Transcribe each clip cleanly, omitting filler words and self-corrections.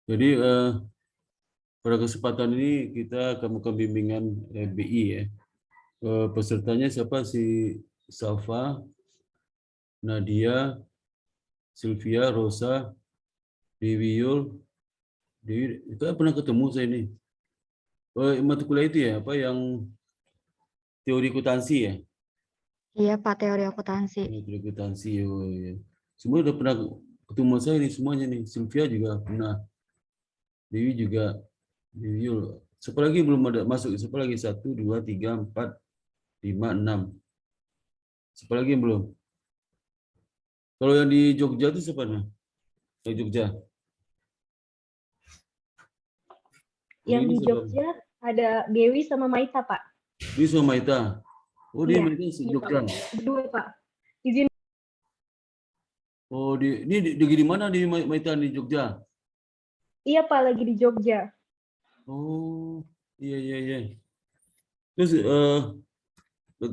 Jadi pada kesempatan ini kita akan melakukan bimbingan BI ya. Pesertanya siapa? Si Safa, Nadia, Sylvia, Rosa, Dewi Yul. Dewi, kita pernah ketemu saya ini. Mata kuliah itu ya, apa yang teori akuntansi ya? Iya Pak, teori akuntansi. Teori akuntansi, oh, ya. Semua udah pernah ketemu saya nih semuanya nih. Sylvia juga pernah, Dewi juga, Dewi Yul. Siapa lagi belum ada masuk? Siapa lagi? 1, 2, 3, 4, 5, 6. Siapa lagi yang belum? Kalau yang di Jogja itu siapa nih? Yang Jogja. Yang Ini di siapa? Jogja ada Dewi sama Maita, Pak. Dewi sama Maita. Oh, dia Iya, Maita Jogja. berdua, Pak. Izin. Oh, di mana di Maita di Jogja? Iya, Pak, lagi di Jogja. Oh, iya iya iya. Terus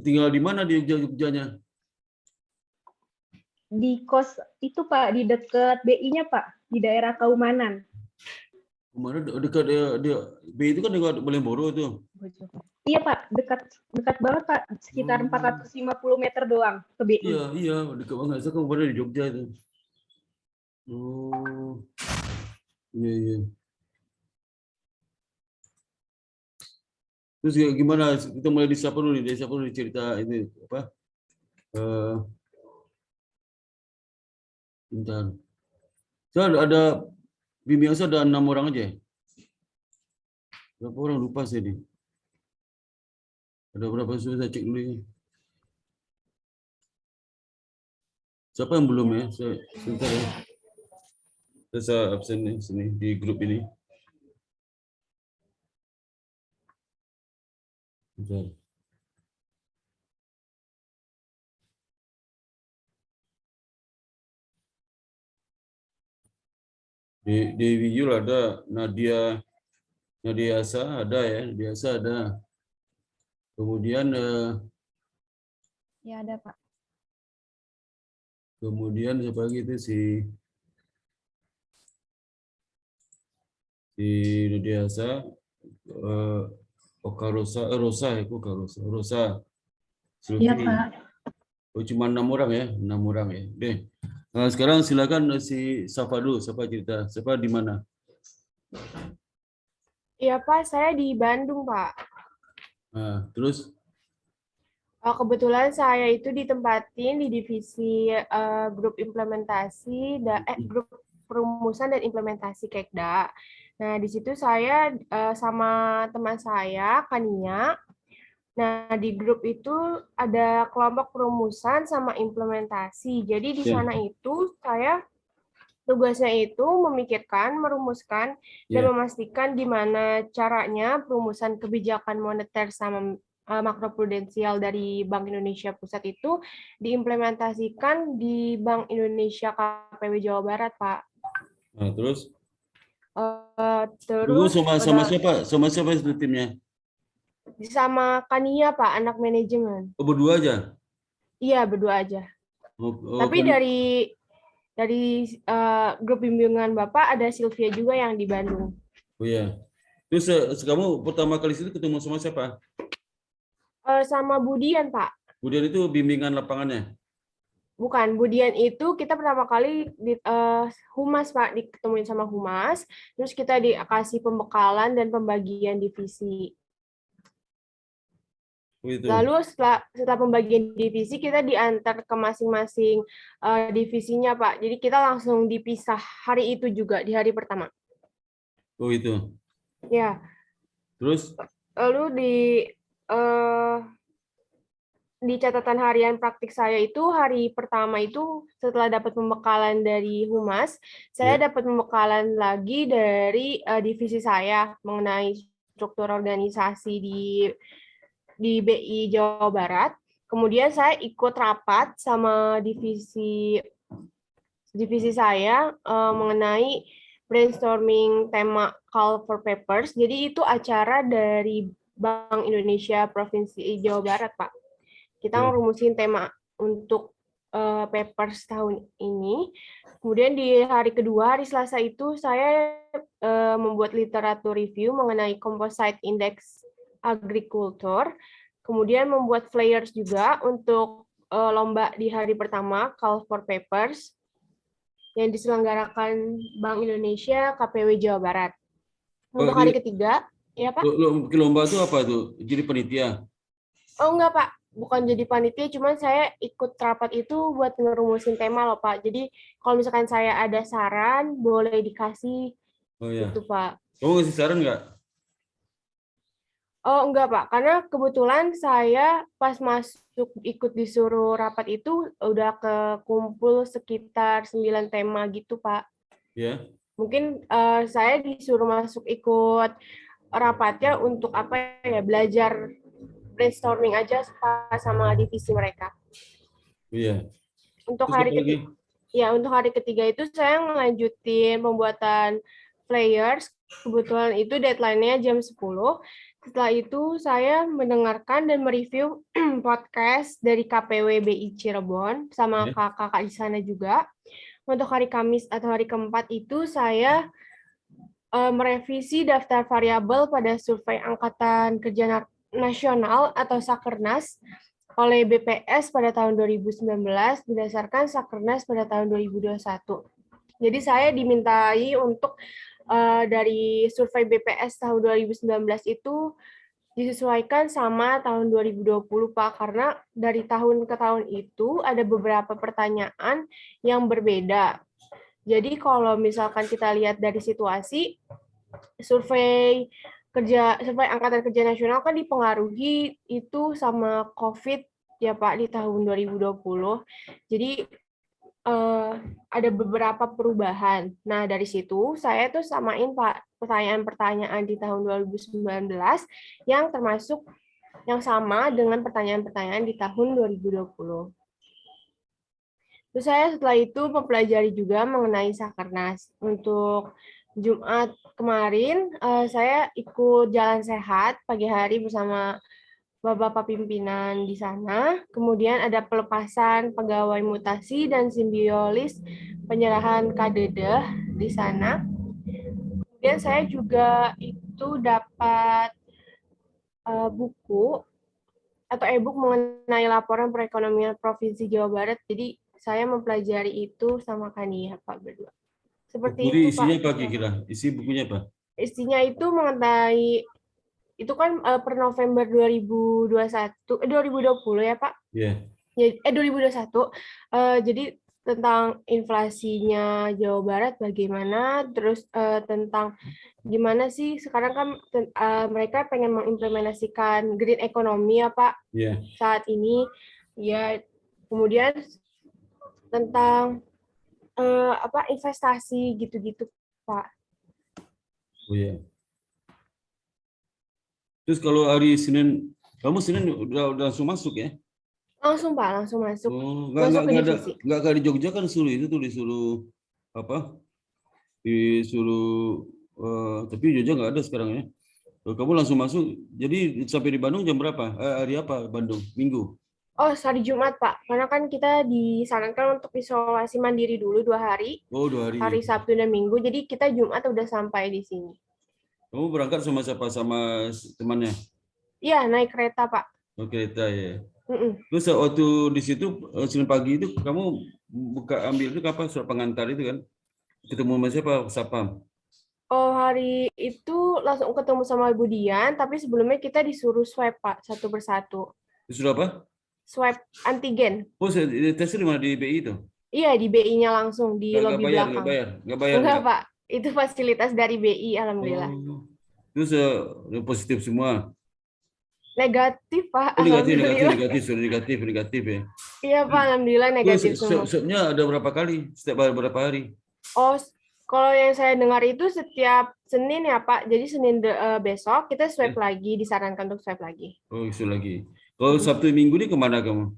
tinggal di mana di Jogjanya? Di kos itu, Pak, di dekat BI-nya, Pak, di daerah Kaumanan. Kemana dekat dia B itu kan dekat Malioboro itu. Iya, Pak, dekat banget, Pak. Sekitar 450 meter doang ke BI. Iya iya dekat banget. Saya kan kemarin di Jogja itu. Oh, iya iya. Terus gimana? Kita mulai di siapa dulu nih? Dari siapa dulu nih cerita ini apa? Bentar. Saya ada bimbingan saya ada 6 orang aja. Berapa orang lupa saya nih. Ada berapa saya cek dulu ini. Siapa yang belum ya? Sebentar ya. Saya absen nih sini di grup ini. Bentar. Di Dewi Yul ada, Nadia Asa ada ya, Nadia Asa ada. Kemudian Ya ada Pak. kemudian siapa lagi itu si Nadia Asa, Oka Rosa, Rosa ya, kok Rosa, Rosa, Iya, Sylvie. Pak. Oh, cuma 6 orang ya, 6 orang ya. Deh. Nah, sekarang silakan si Safa dulu, Safa cerita, Safa di mana? Iya Pak, saya di Bandung Pak. Nah, terus Kebetulan saya itu ditempatin di divisi grup implementasi, grup perumusan dan implementasi Kekda. Nah, di situ saya sama teman saya, Kania. Nah, di grup itu ada kelompok perumusan sama implementasi. Jadi di sana itu saya tugasnya itu memikirkan, merumuskan, dan memastikan gimana caranya perumusan kebijakan moneter sama makroprudensial dari Bank Indonesia Pusat itu diimplementasikan di Bank Indonesia KPW Jawa Barat, Pak. Nah, terus Terus sama siapa? Sama siapa itu timnya? sama Kania, Pak, anak manajemen. Oh, berdua aja? Iya, berdua aja. Tapi Kan, dari grup bimbingan Bapak ada Sylvia juga yang di Bandung. oh ya. Terus kamu pertama kali situ ketemu sama siapa? Sama Budian, Pak. Kemudian itu bimbingan lapangannya? Bukan, Budian itu kita pertama kali di Humas, Pak, diketemuin sama Humas, terus kita dikasih pembekalan dan pembagian divisi. Oh, itu. Lalu setelah pembagian divisi kita diantar ke masing-masing divisinya, Pak. Jadi kita langsung dipisah hari itu juga di hari pertama. Oh, itu. Ya. Terus? Lalu di catatan harian praktik saya itu hari pertama itu setelah dapat pembekalan dari Humas, saya dapat pembekalan lagi dari divisi saya mengenai struktur organisasi di BI Jawa Barat. Kemudian saya ikut rapat sama divisi saya mengenai brainstorming tema Call for Papers. Jadi itu acara dari Bank Indonesia Provinsi Jawa Barat, Pak. Kita ngerumusin tema untuk papers tahun ini. Kemudian di hari kedua, hari Selasa itu saya membuat literatur review mengenai composite index agriculture, kemudian membuat flyers juga untuk lomba di hari pertama, Call for Papers, yang diselenggarakan Bank Indonesia, KPW Jawa Barat. Untuk hari ketiga, ya Pak? Lomba itu apa tuh? Jadi panitia? Oh enggak Pak, bukan jadi panitia, cuman saya ikut rapat itu buat ngerumusin tema loh Pak. Jadi kalau misalkan saya ada saran, boleh dikasih Oh ya. gitu Pak. Kamu ngasih saran nggak? Oh enggak Pak, karena kebetulan saya pas masuk ikut disuruh rapat itu udah kekumpul sekitar 9 tema gitu Pak. Ya. Mungkin saya disuruh masuk ikut rapatnya untuk apa ya, belajar brainstorming aja sama divisi mereka. Iya. Untuk Terus hari apa lagi? ketiga, ya untuk hari ketiga itu saya ngelanjutin pembuatan flyers. Kebetulan itu deadline-nya jam 10. Setelah itu saya mendengarkan dan mereview podcast dari KPW BI Cirebon sama kakak-kakak di sana juga. Untuk hari Kamis atau hari keempat itu saya merevisi daftar variabel pada survei Angkatan Kerja Nasional atau Sakernas oleh BPS pada tahun 2019 berdasarkan Sakernas pada tahun 2021. Jadi saya dimintai untuk dari survei BPS tahun 2019 itu disesuaikan sama tahun 2020 Pak, karena dari tahun ke tahun itu ada beberapa pertanyaan yang berbeda. Jadi kalau misalkan kita lihat dari situasi, survei Angkatan Kerja Nasional kan dipengaruhi itu sama COVID ya Pak di tahun 2020. Jadi ada beberapa perubahan. Nah, dari situ saya tuh samain Pak pertanyaan-pertanyaan di tahun 2019 yang termasuk yang sama dengan pertanyaan-pertanyaan di tahun 2020. Terus saya setelah itu mempelajari juga mengenai Sakernas. Untuk Jumat kemarin saya ikut jalan sehat pagi hari bersama Bapak pimpinan di sana, kemudian ada pelepasan pegawai mutasi dan simbiolis penyerahan KDD di sana. Kemudian saya juga itu dapat buku atau e-book mengenai laporan perekonomian Provinsi Jawa Barat. Jadi saya mempelajari itu sama Kania Pak berdua. Seperti Buku itu isinya Pak. apa kira-kira? Isi bukunya apa? Isinya itu mengenai itu kan per November 2020 ya Pak? Iya. 2021. Jadi tentang inflasinya Jawa Barat bagaimana, terus tentang gimana sih sekarang kan mereka pengen mengimplementasikan green economy ya Pak saat ini. Ya, kemudian tentang investasi gitu-gitu Pak. Oh ya. Terus kalau hari Senin, kamu Senin udah langsung masuk ya? Langsung Pak, langsung masuk. Oh, Masuk ke divisi. nggak di Jogja kan suruh itu tuh disuruh apa? Disuruh tapi Jogja nggak ada sekarang ya. Kamu langsung masuk. Jadi sampai di Bandung jam berapa? Hari apa Bandung? Minggu. Oh, hari Jumat, Pak. Karena kan kita disarankan untuk isolasi mandiri dulu 2 hari. Oh, 2 hari. Hari Sabtu dan Minggu. Jadi kita Jumat udah sampai di sini. Kamu berangkat sama siapa? Sama temannya? Iya, naik kereta, Pak. Oh, kereta ya. Terus waktu di situ Senin pagi itu kamu ambil itu apa? Surat pengantar itu kan? Ketemu sama siapa? Sapam. Oh, hari itu langsung ketemu sama Ibu Dian, tapi sebelumnya kita disuruh swab, Pak, satu persatu. Disuruh apa? Swab antigen. Oh, tesnya di mana? Di BI itu? Iya, di BI-nya langsung, di lobi belakang. Nggak bayar? Enggak, Pak. Itu fasilitas dari BI, alhamdulillah. Oh. Terus positif semua? Negatif, Pak. Oh, negatif ya? Iya, Pak, alhamdulillah negatif semua. Swabnya ada berapa kali? Setiap berapa hari? Oh, kalau yang saya dengar itu setiap Senin ya Pak. Jadi Senin besok kita swab lagi, disarankan untuk swab lagi. Oh, swab lagi. Kalau Sabtu Minggu ini kemana kamu?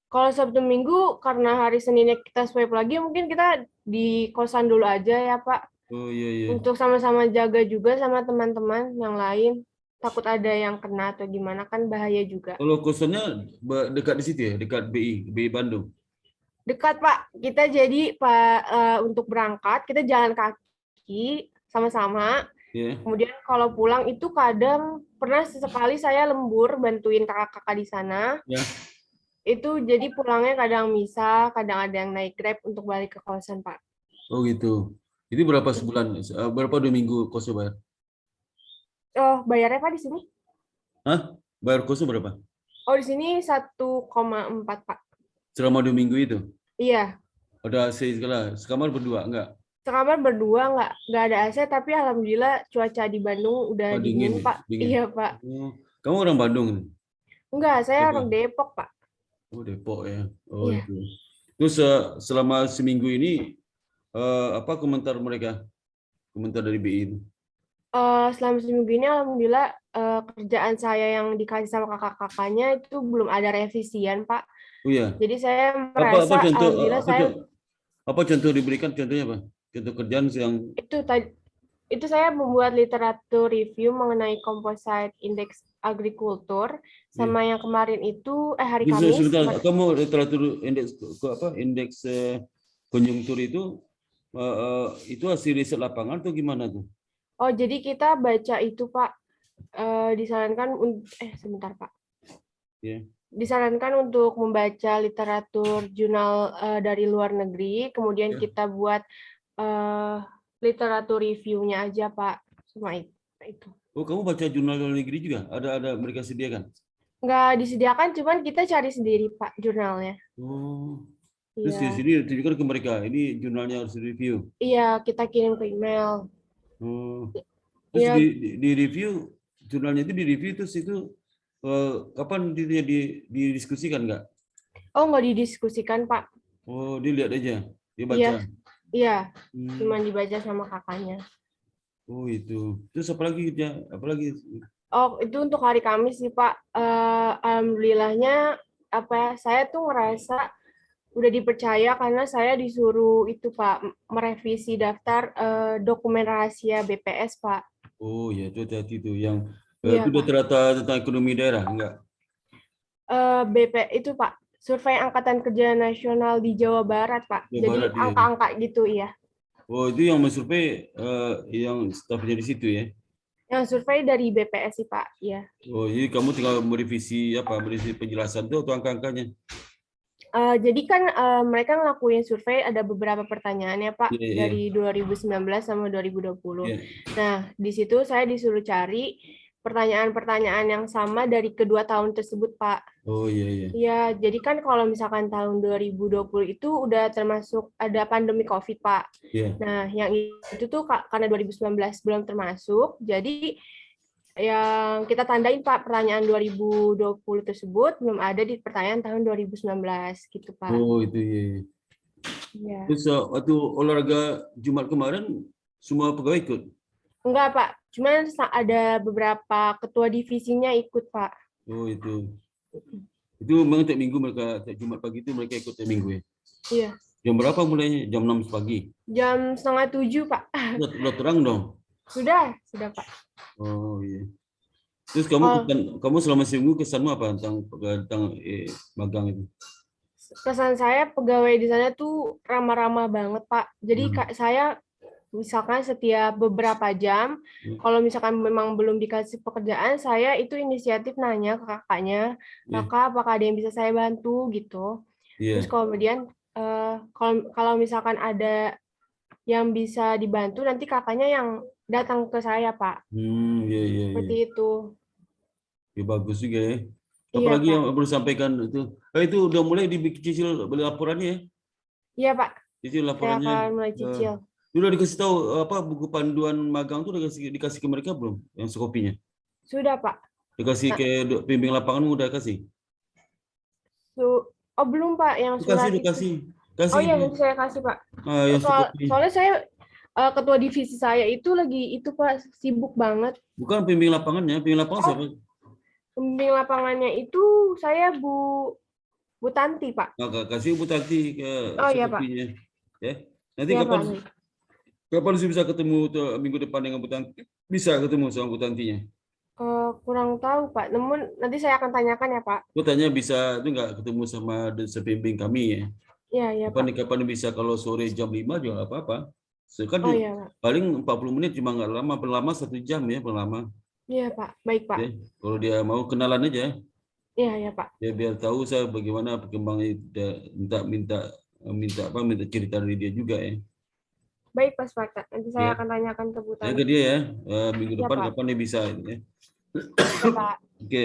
Kalau Sabtu Minggu karena hari Seninnya kita swab lagi, mungkin kita di kosan dulu aja ya Pak. Oh iya. Untuk sama-sama jaga juga sama teman-teman yang lain. Takut ada yang kena atau gimana, kan bahaya juga. Kalau kosannya dekat di situ ya, dekat BI Bandung. Dekat Pak, kita jadi Pak untuk berangkat kita jalan kaki sama-sama. Ya. Kemudian kalau pulang itu kadang pernah sesekali saya lembur bantuin kakak-kakak di sana. Ya. Itu jadi pulangnya kadang misa, kadang ada yang naik Grab untuk balik ke kosan, Pak. Oh gitu. Itu berapa sebulan? Berapa 2 minggu kosnya bayar? Oh, bayarnya Pak di sini? Hah? Bayar kosnya berapa? Oh, di sini 1,4, Pak. Selama 2 minggu itu? Iya. Ada AC segala? Sekamar berdua? Enggak? Sekamar berdua, nggak ada AC, tapi alhamdulillah cuaca di Bandung udah Oh, dingin, dingin, Pak. dingin. Iya, Pak. Oh, kamu orang Bandung? Enggak, saya Apa? orang Depok, Pak. Oh, Depok ya. Oh, Iya. itu. Terus selama seminggu ini apa komentar mereka? Komentar dari BI itu? Selama seminggu ini alhamdulillah kerjaan saya yang dikasih sama kakak-kakaknya itu belum ada revisian, Pak. Oh ya. Jadi saya Apa merasa contoh alhamdulillah saya apa contoh diberikan contohnya apa? Contoh kerjaan yang itu saya membuat literatur review mengenai composite index agrikultur sama yang kemarin itu hari bisa Kamis. sebentar, kamu literatur indeks apa indeks konjunktur itu hasil riset lapangan atau gimana tuh? Oh, jadi kita baca itu, Pak. Disarankan sebentar, Pak. Ya. Disarankan untuk membaca literatur jurnal dari luar negeri, kemudian kita buat literatur review-nya aja, Pak. Cuma itu. Oh, kamu baca jurnal luar negeri juga? Ada mereka sediakan? Nggak disediakan, cuman kita cari sendiri, Pak, jurnalnya. Oh. Terus di Iya. sini tunjukkan ke mereka, ini jurnalnya harus review. Iya, kita kirim ke email. Oh. Terus Iya. di review, jurnalnya itu di review terus itu kapan didiskusikan nggak? Oh, nggak didiskusikan, Pak. Oh, dilihat aja, dia baca. Iya, iya. Cuma dibaca sama kakaknya. Oh itu. Terus apalagi kerja? Apalagi? Oh, itu untuk hari Kamis sih, Pak. Alhamdulillahnya saya tuh ngerasa udah dipercaya karena saya disuruh itu, Pak, merevisi daftar dokumen rahasia BPS, Pak. Oh ya, itu hati-hati itu yang Iya, itu udah Pak. ternyata tentang ekonomi daerah enggak? Itu, Pak, Survei Angkatan Kerja Nasional di Jawa Barat, Pak. Jawa Jadi Barat, iya. angka-angka gitu, iya. Oh, itu yang mensurvei yang stafnya di situ ya? Yang survei dari BPS sih, Pak. Iya. Oh, jadi kamu tinggal merevisi penjelasan tuh atau angka-angkanya? Jadi kan mereka ngelakuin survei ada beberapa pertanyaan ya, Pak, Iya, iya. dari 2019 sama 2020. Iya. Nah, di situ saya disuruh cari pertanyaan-pertanyaan yang sama dari kedua tahun tersebut, Pak. Oh iya, iya. Ya, jadi kan kalau misalkan tahun 2020 itu udah termasuk ada pandemi COVID, Pak. Iya. Nah, yang itu tuh karena 2019 belum termasuk, jadi yang kita tandain, Pak, pertanyaan 2020 tersebut belum ada di pertanyaan tahun 2019 gitu, Pak. Oh itu iya. Iya. Terus waktu olahraga Jumat kemarin semua pegawai ikut? Enggak, Pak. Cuman ada beberapa ketua divisinya ikut, Pak. Oh itu. Itu memang tiap minggu mereka, tiap Jumat pagi itu mereka ikut tiap minggu ya? Iya. Jam berapa mulainya? Jam 6 pagi? Jam 6:30, Pak. Udah terang dong? Sudah, Pak. Oh iya. Terus kamu selama seminggu kesanmu apa tentang magang itu? Kesan saya pegawai di sana tuh ramah-ramah banget, Pak. Jadi saya misalkan setiap beberapa jam, kalau misalkan memang belum dikasih pekerjaan, saya itu inisiatif nanya ke kakaknya, kakak apakah ada yang bisa saya bantu gitu. Terus kemudian kalau misalkan ada yang bisa dibantu, nanti kakaknya yang datang ke saya, Pak. Iya. Seperti itu. Ya bagus juga ya. Iya, Apalagi Pak. yang perlu sampaikan itu. Itu udah mulai dicicil laporannya ya? Iya, Pak. Cicil Saya laporannya. akan mulai cicil. Udah dikasih tahu apa buku panduan magang tuh udah dikasih ke mereka belum? Yang sekopinya? Sudah, Pak. Dikasih ke pembimbing lapangan udah kasih? Oh, belum, Pak. Yang surat Kasih. Oh iya, nanti saya kasih, Pak. Yang Soalnya saya ketua divisi saya itu lagi itu, Pak, sibuk banget. Bukan pembimbing lapangannya, pembimbing lapangan siapa? Pembimbing lapangannya itu saya Bu Tanti, Pak. Nah, kasih Bu Tanti ke sekopinya. Ya. Nanti ya, kapan sih bisa ketemu minggu depan dengan Bu Tanti? Bisa ketemu sama Bu Tantinya? Kurang tahu, Pak. Namun nanti saya akan tanyakan ya, Pak. Aku tanya bisa itu nggak ketemu sama pembimbing kami ya? Iya, Pak. Kapan bisa kalau sore jam 5 juga nggak apa-apa. Kan Oh iya, Pak. paling 40 menit cuma nggak lama, paling lama 1 jam ya, paling lama. Iya, Pak. Baik, Pak. Ya. Kalau dia mau kenalan aja, Iya, ya, Pak. ya biar tahu saya bagaimana perkembangan minta cerita dari dia juga ya. Baik, Pak Sparta. Nanti saya Ya. akan tanyakan ke Bu Saya Tani. ke dia ya, minggu Ya, depan Pak. kapan dia bisa ya. Ya, Pak. Oke.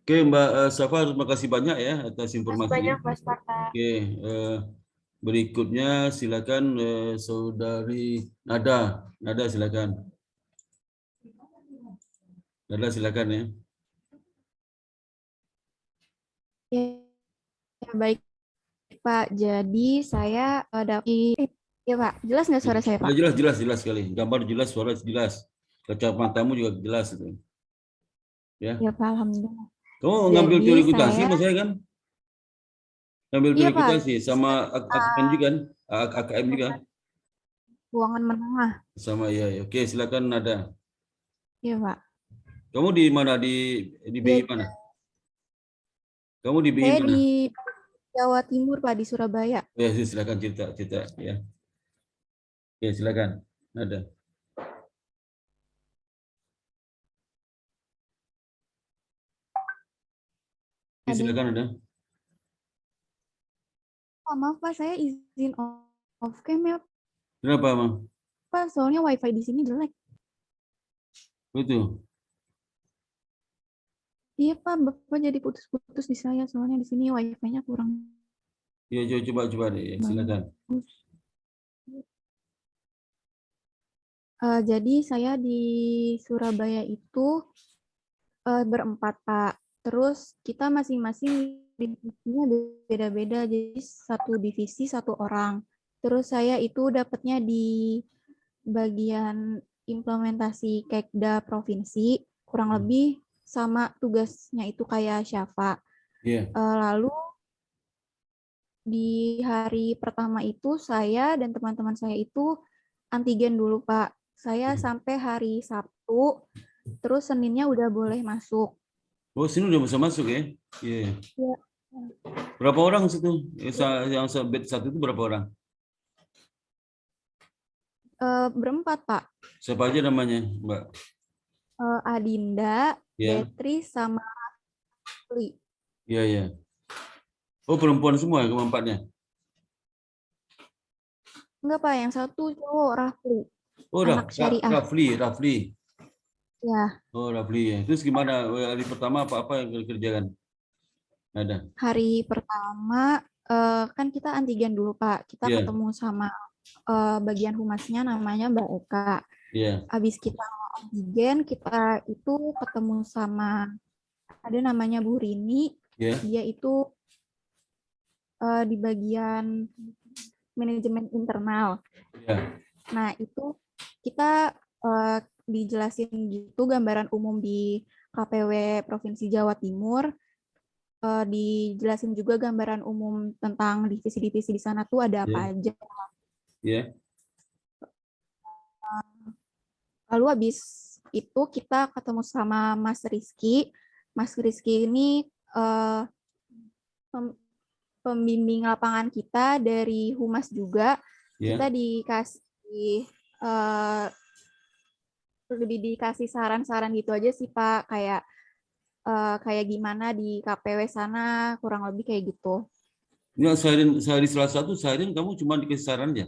Oke, Mbak Safa, terima kasih banyak ya atas Terima kasih informasinya. banyak, Pak Sparta. Oke, berikutnya silakan Saudari Nada. Nada silakan. Nada silakan ya. Ya, baik Pak. Jadi saya ya Pak, jelas nggak suara saya Pak? Jelas sekali. Gambar jelas, suara jelas. Kacamatamu juga jelas itu. Ya. Ya Pak, alhamdulillah. Kamu ngambil Jadi teori akuntansi saya- sama saya kan? Ngambil Iya teori Pak, akuntansi sama AKM juga kan? AKM juga keuangan menengah. sama ya. Oke, silakan Nada. Iya Pak. Kamu di mana di BI mana? Kamu di BI Saya mana? di Jawa Timur Pak, di Surabaya. Ya, silakan cerita ya. Oke, silakan. Nada. Oke, silakan Nada. Oh, maaf Pak, saya izin off cam ya Kenapa, Mang? Pak, soalnya wifi di sini jelek. Betul. Iya Pak, Bapak jadi putus-putus di saya, soalnya di sini wifi-nya kurang Ya, coba deh, ya, silakan. bagus. Jadi saya di Surabaya itu berempat Pak. Terus kita masing-masing divisinya beda-beda, jadi satu divisi satu orang. Terus saya itu dapatnya di bagian implementasi Kekda provinsi, kurang lebih sama tugasnya itu kayak Syafa. Iya. Lalu di hari pertama itu saya dan teman-teman saya itu antigen dulu Pak. Saya sampai hari Sabtu, terus Seninnya udah boleh masuk. Oh, sini udah bisa masuk ya? Iya. Ya. Berapa orang situ? Yang bed satu itu berapa orang? Berempat Pak. Siapa aja namanya, Mbak? Adinda, Ya. Beatrice, sama Rafli. Iya. Oh, perempuan semua keempatnya? Enggak Pak, yang satu cowok, Rafli. Oh, Anak syariah. Rafli. Ya. Oh, Rafli ya. Terus gimana hari pertama apa yang dikerjakan? Ada. Hari pertama kan kita antigen dulu Pak. Kita Iya. ketemu sama bagian humasnya namanya Mbak Eka. Iya. Habis kita antigen, kita itu ketemu sama ada namanya Bu Rini. Iya. Dia itu di bagian manajemen internal. Iya. Nah, itu kita dijelasin gitu gambaran umum di KPW Provinsi Jawa Timur. Dijelasin juga gambaran umum tentang divisi-divisi di sana tuh ada apa aja. Iya. Lalu habis itu kita ketemu sama Mas Rizky. Mas Rizky ini pembimbing lapangan kita dari Humas juga. Kita dikasih saran-saran gitu aja sih Pak, kayak gimana di KPW sana, kurang lebih kayak gitu. Ya, sehari Selasa tuh seharian kamu cuma dikasih saran aja?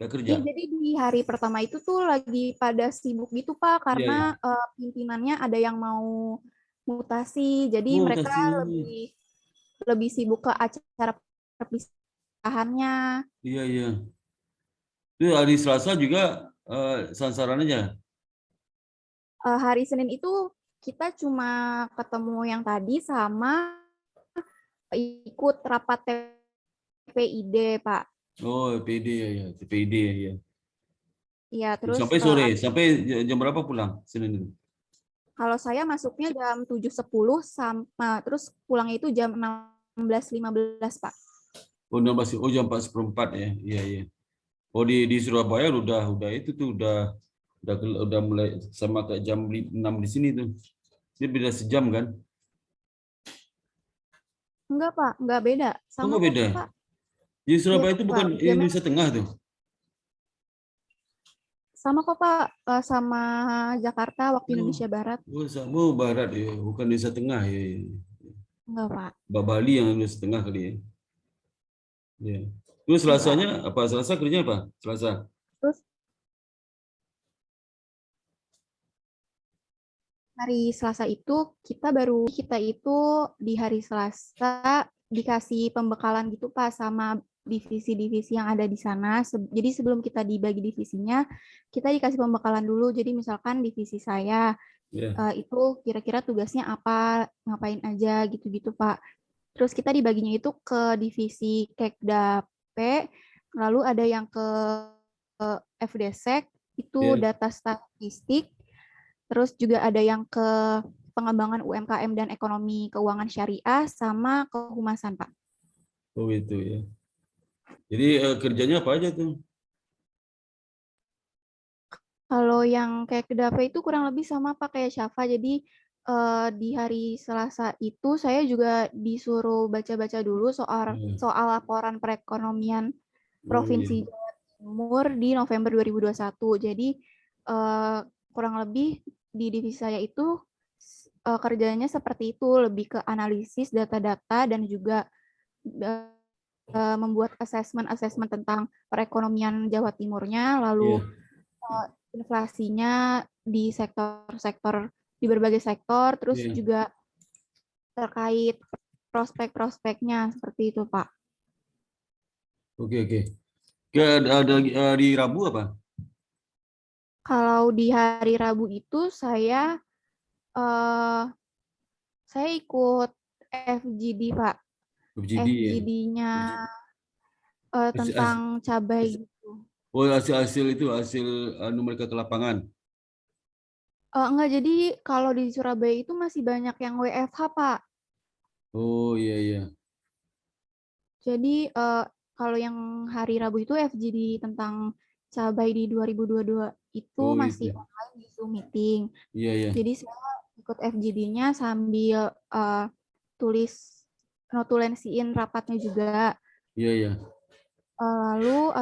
Gak kerja? Iya, jadi di hari pertama itu tuh lagi pada sibuk gitu Pak, karena pimpinannya ada yang mau mutasi, jadi mereka lebih sibuk ke acara perpisahannya. Iya. Itu hari Selasa juga saran aja? Hari Senin itu kita cuma ketemu yang tadi sama ikut rapat TPID, Pak. Oh, TPID ya. TPID ya. Iya, terus Sampai sore, sampai jam berapa pulang Senin itu? Kalau saya masuknya jam 7.10 sama terus pulangnya itu jam 16.15, Pak. Oh, 16, jam 4:04 ya. Iya. Oh, di Surabaya udah itu tuh udah mulai sama kayak jam 6 di sini tuh. Dia beda sejam kan? Enggak, Pak. Enggak beda. Sama Enggak beda. Pak. Di Surabaya itu bukan Pak. Indonesia Tengah tuh. sama kok Pak, sama Jakarta waktu Oh, Indonesia Barat. oh, sama barat ya, bukan Indonesia Tengah ya. Enggak Pak. Bali yang Indonesia Tengah kali ya. Ya. Terus Enggak. Selasanya apa? Selasa kerjanya apa? Selasa. Terus hari Selasa itu kita itu di hari Selasa dikasih pembekalan gitu Pak sama divisi-divisi yang ada di sana. Jadi sebelum kita dibagi divisinya, kita dikasih pembekalan dulu. Jadi misalkan divisi saya Ya. itu kira-kira tugasnya apa, ngapain aja gitu-gitu Pak. Terus kita dibaginya itu ke divisi Kekda P, lalu ada yang ke FDSEK, itu Ya. data statistik, terus juga ada yang ke pengembangan UMKM dan ekonomi keuangan syariah, sama kehumasan, Pak. Oh itu ya. Jadi kerjanya apa aja tuh? Kalau yang kayak Kedape itu kurang lebih sama Pak kayak Syafa. Jadi di hari Selasa itu saya juga disuruh baca-baca dulu soal Ya. soal laporan perekonomian Oh iya. Provinsi Jawa Timur di November 2021. Jadi kurang lebih di divisi saya itu kerjanya seperti itu, lebih ke analisis data-data dan juga membuat assessment tentang perekonomian Jawa Timurnya, lalu Iya. inflasinya di sektor-sektor, di berbagai sektor, terus Iya. juga terkait prospek-prospeknya seperti itu, Pak. Oke oke. Ada di Rabu apa? Kalau di hari Rabu itu eh, saya ikut FGD, Pak. FGD ya. FGD-nya Hasil- tentang cabai gitu. Oh hasil itu hasil anu mereka ke lapangan. Enggak, jadi kalau di Surabaya itu masih banyak yang WFH, Pak. Oh iya iya. Jadi kalau yang hari Rabu itu FGD tentang cabai di 2022 itu Oh masih itu. online di Zoom meeting. Iya iya. Jadi saya ikut FGD-nya sambil tulis notulensiin rapatnya juga. Iya iya. Lalu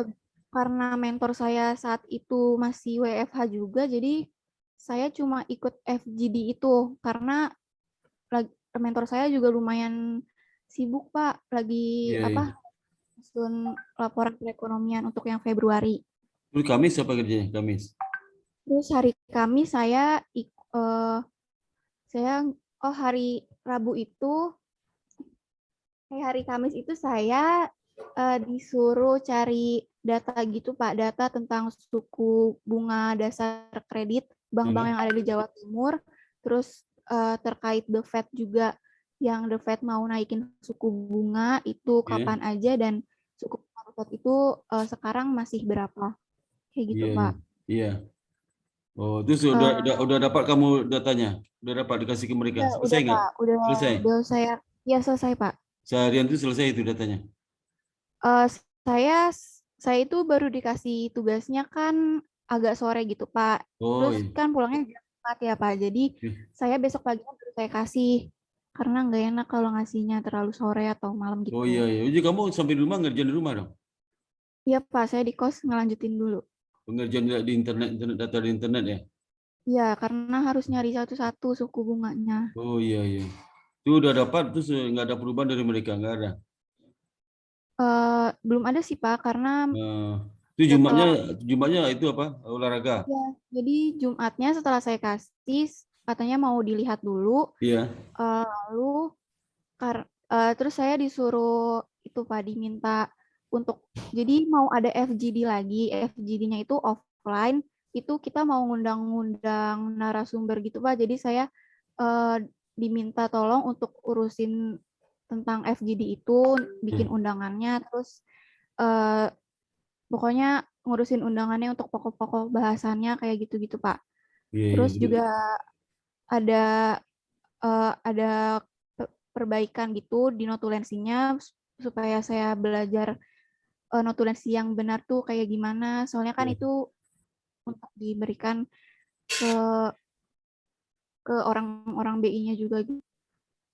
karena mentor saya saat itu masih WFH juga, jadi saya cuma ikut FGD itu karena mentor saya juga lumayan sibuk Pak, lagi Iya iya. apa susun laporan perekonomian untuk yang Februari. Terus Kamis apa kerjanya? Kamis. Terus hari Kamis saya hari Rabu itu hari Kamis itu saya disuruh cari data gitu Pak, data tentang suku bunga dasar kredit bank-bank yang ada di Jawa Timur, terus terkait The Fed juga, yang The Fed mau naikin suku bunga itu Iya. kapan aja dan suku bunga The Fed itu sekarang masih berapa, kayak gitu Iya iya. Pak. Iya. Oh, terus Eh, udah dapat kamu datanya? Udah dapat dikasih ke mereka? Selesai udah nggak? Pak, udah Selesai. udah saya ya selesai Pak. Seharian itu selesai itu datanya. Eh, saya saya itu baru dikasih tugasnya kan agak sore gitu Pak. Oh Terus iya. kan pulangnya jam 4 ya Pak. Jadi saya besok pagi baru saya kasih karena nggak enak kalau ngasihnya terlalu sore atau malam Oh iya gitu. iya. Jadi kamu sampai di rumah ngerjain di rumah dong? Iya Pak, saya di kos ngelanjutin dulu. Pengerjaan di internet, data di internet ya? Iya, karena harus nyari satu-satu suku bunganya. Oh iya iya. Itu udah dapat terus nggak ada perubahan dari mereka nggak ada. Belum ada sih Pak, karena Nah, itu Jumatnya setelah Jumatnya itu apa? Olahraga. ya, jadi Jumatnya setelah saya kasih katanya mau dilihat dulu, Iya. lalu terus saya disuruh itu Pak diminta untuk jadi mau ada FGD lagi. FGD-nya itu offline, itu kita mau ngundang-ngundang narasumber gitu Pak. Jadi saya eh, diminta tolong untuk urusin tentang FGD itu, bikin Iya undangannya, terus eh, pokoknya ngurusin undangannya untuk pokok-pokok bahasannya kayak gitu-gitu Pak. iya. Terus Iya. juga ada perbaikan gitu di notulensinya supaya saya belajar notulensi yang benar tuh kayak gimana. Soalnya kan Iya. itu untuk diberikan ke ke orang-orang BI-nya juga gitu.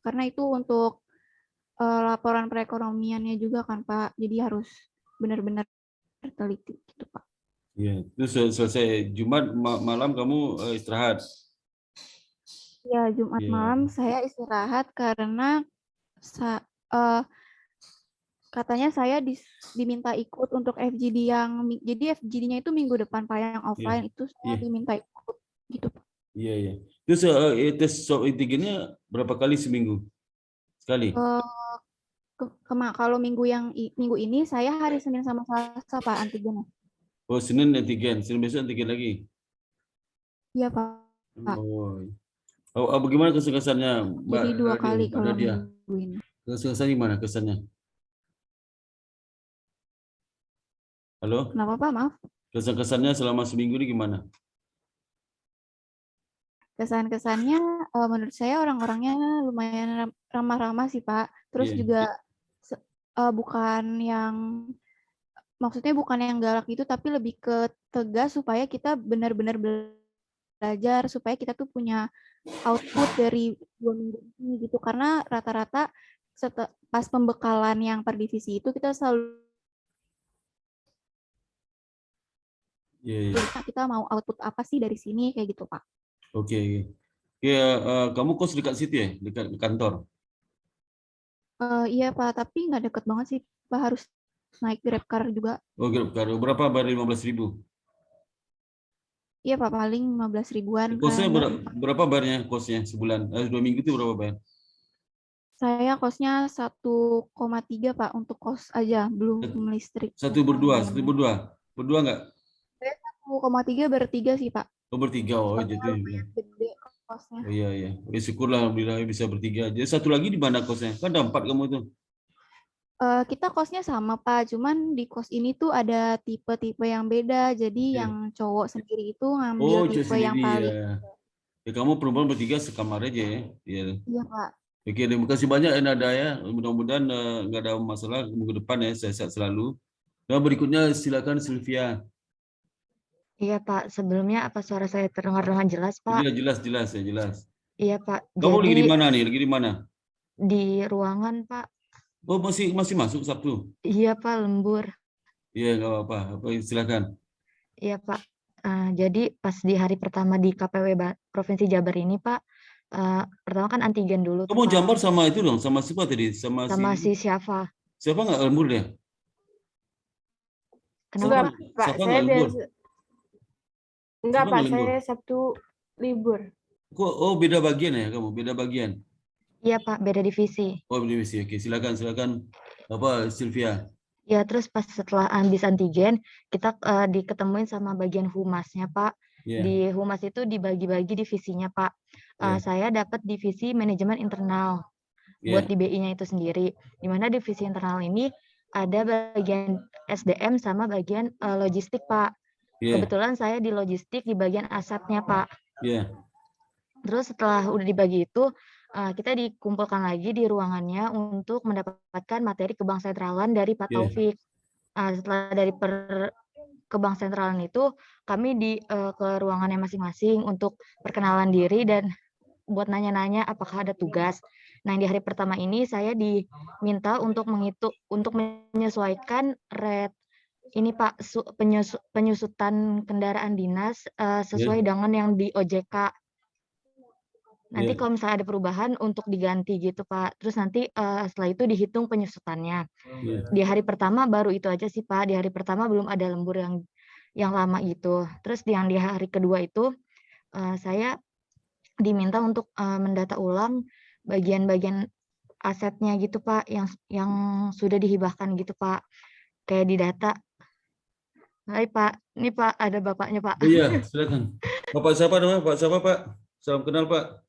Karena itu untuk laporan perekonomiannya juga kan Pak. Jadi harus benar-benar teliti gitu Pak. Ya, terus selesai Jumat malam kamu istirahat. Ya, Jumat Ya, malam saya istirahat karena eh, katanya saya diminta ikut untuk FGD jadi FGD-nya itu minggu depan Pak, yang ya, offline itu saya ya, diminta ikut gitu Pak. iya, iya. Terus tes swab antigennya berapa kali seminggu? Sekali. Eh, kalau minggu ini saya hari Senin sama Selasa Pak antigennya. Oh, Senin antigen, Senin besok antigen lagi. Iya Pak. Pak. Oh, bagaimana kesan-kesannya, Mbak Jadi 2 Nadia? kali Mbak kalau Nadia, minggu ini. kesan-kesannya gimana kesannya? Halo, Kenapa Pak? Maaf. kesan-kesannya selama seminggu ini gimana? Kesan-kesannya menurut saya orang-orangnya lumayan ramah-ramah sih Pak. Terus Iya, juga bukan yang maksudnya bukan yang galak gitu tapi lebih ke tegas supaya kita benar-benar belajar supaya kita tuh punya output dari 2 minggu ini gitu karena rata-rata pas pembekalan yang per divisi itu kita selalu iya, iya. kita mau output apa sih dari sini kayak gitu Pak. Oke, oke. Oke, kamu kos dekat situ ya, dekat kantor. Iya Pak, tapi nggak deket banget sih Pak, harus naik GrabCar juga. Oh, berapa bayar 15.000? Iya Pak, paling 15 ribuan. Kosnya Nggak, berapa bayarnya kosnya sebulan? 2 minggu itu berapa bayar? saya kosnya 1,3 Pak untuk kos aja, belum listrik. Satu berdua, berdua nggak? Saya 1,3 bertiga sih Pak. Oh, bertiga, oh Soalnya jadi. lumayan gede kosnya. Oh iya, iya. Ya, syukurlah, alhamdulillah bisa bertiga. Jadi satu lagi di mana kosnya? Kan ada 4 kamu itu. Kita kosnya sama Pak, cuman di kos ini tuh ada tipe-tipe yang beda. Jadi yang Iya. cowok sendiri itu ngambil Oh, cuma tipe yang sendiri ya. paling. Ya, kamu perempuan bertiga sekamar aja ya. Iya. Iya Pak. Oke, terima kasih banyak ya Nada ya. Mudah-mudahan nggak ada masalah minggu depan ya. Sehat selalu. Nah, berikutnya silakan Sylvia. Iya Pak, sebelumnya apa suara saya terdengar dengan jelas Pak? Iya, jelas, jelas ya, jelas. Iya Pak, Kamu lagi jadi di mana nih? Lagi di mana? di ruangan Pak. Oh, masih masuk Sabtu. Iya Pak, lembur. Iya, nggak apa-apa. Silakan. Iya Pak. Jadi pas di hari pertama di KPW Provinsi Jabar ini Pak, pertama kan antigen dulu tuh Kamu Pak, jambar sama itu dong, sama siapa tadi? Sama sama si si Syafa. siapa nggak lembur deh? Kenapa Enggak, Pak? Pak, Siapa saya nggak lembur? biasa. Enggak, Siapa Pak, nggak lembur? saya Sabtu libur. Kok, oh beda bagian ya kamu? Beda bagian. Iya Pak, beda divisi. Oh, divisi. Oke, silakan, silakan. Apa Sylvia? Ya terus pas setelah habis antigen, kita diketemuin sama bagian humasnya Pak. Iya, Di humas itu dibagi-bagi divisinya Pak. iya, Saya dapat divisi manajemen internal. Buat iya, di BI-nya itu sendiri. Di mana divisi internal ini ada bagian SDM sama bagian logistik, Pak. iya, Kebetulan saya di logistik di bagian asetnya, Pak. iya, Terus setelah udah dibagi itu, kita dikumpulkan lagi di ruangannya untuk mendapatkan materi kebang sentralan dari Pak iya, Taufik. Setelah dari kebang sentralan itu, kami ke ruangannya masing-masing untuk perkenalan diri dan buat nanya-nanya apakah ada tugas. Nah, di hari pertama ini saya diminta untuk menyesuaikan ini Pak, penyusutan kendaraan dinas sesuai dengan yang di OJK. Nanti iya, kalau misalnya ada perubahan untuk diganti gitu Pak. Terus nanti setelah itu dihitung penyusutannya. iya. Di hari pertama baru itu aja sih Pak. Di hari pertama belum ada lembur yang lama gitu. Terus yang di hari kedua itu saya diminta untuk mendata ulang bagian-bagian asetnya gitu Pak, yang sudah dihibahkan gitu Pak, kayak di data. Hai Pak, ini Pak ada bapaknya Pak. Oh iya, silakan. Bapak siapa namanya? Pak siapa Pak? Salam kenal Pak.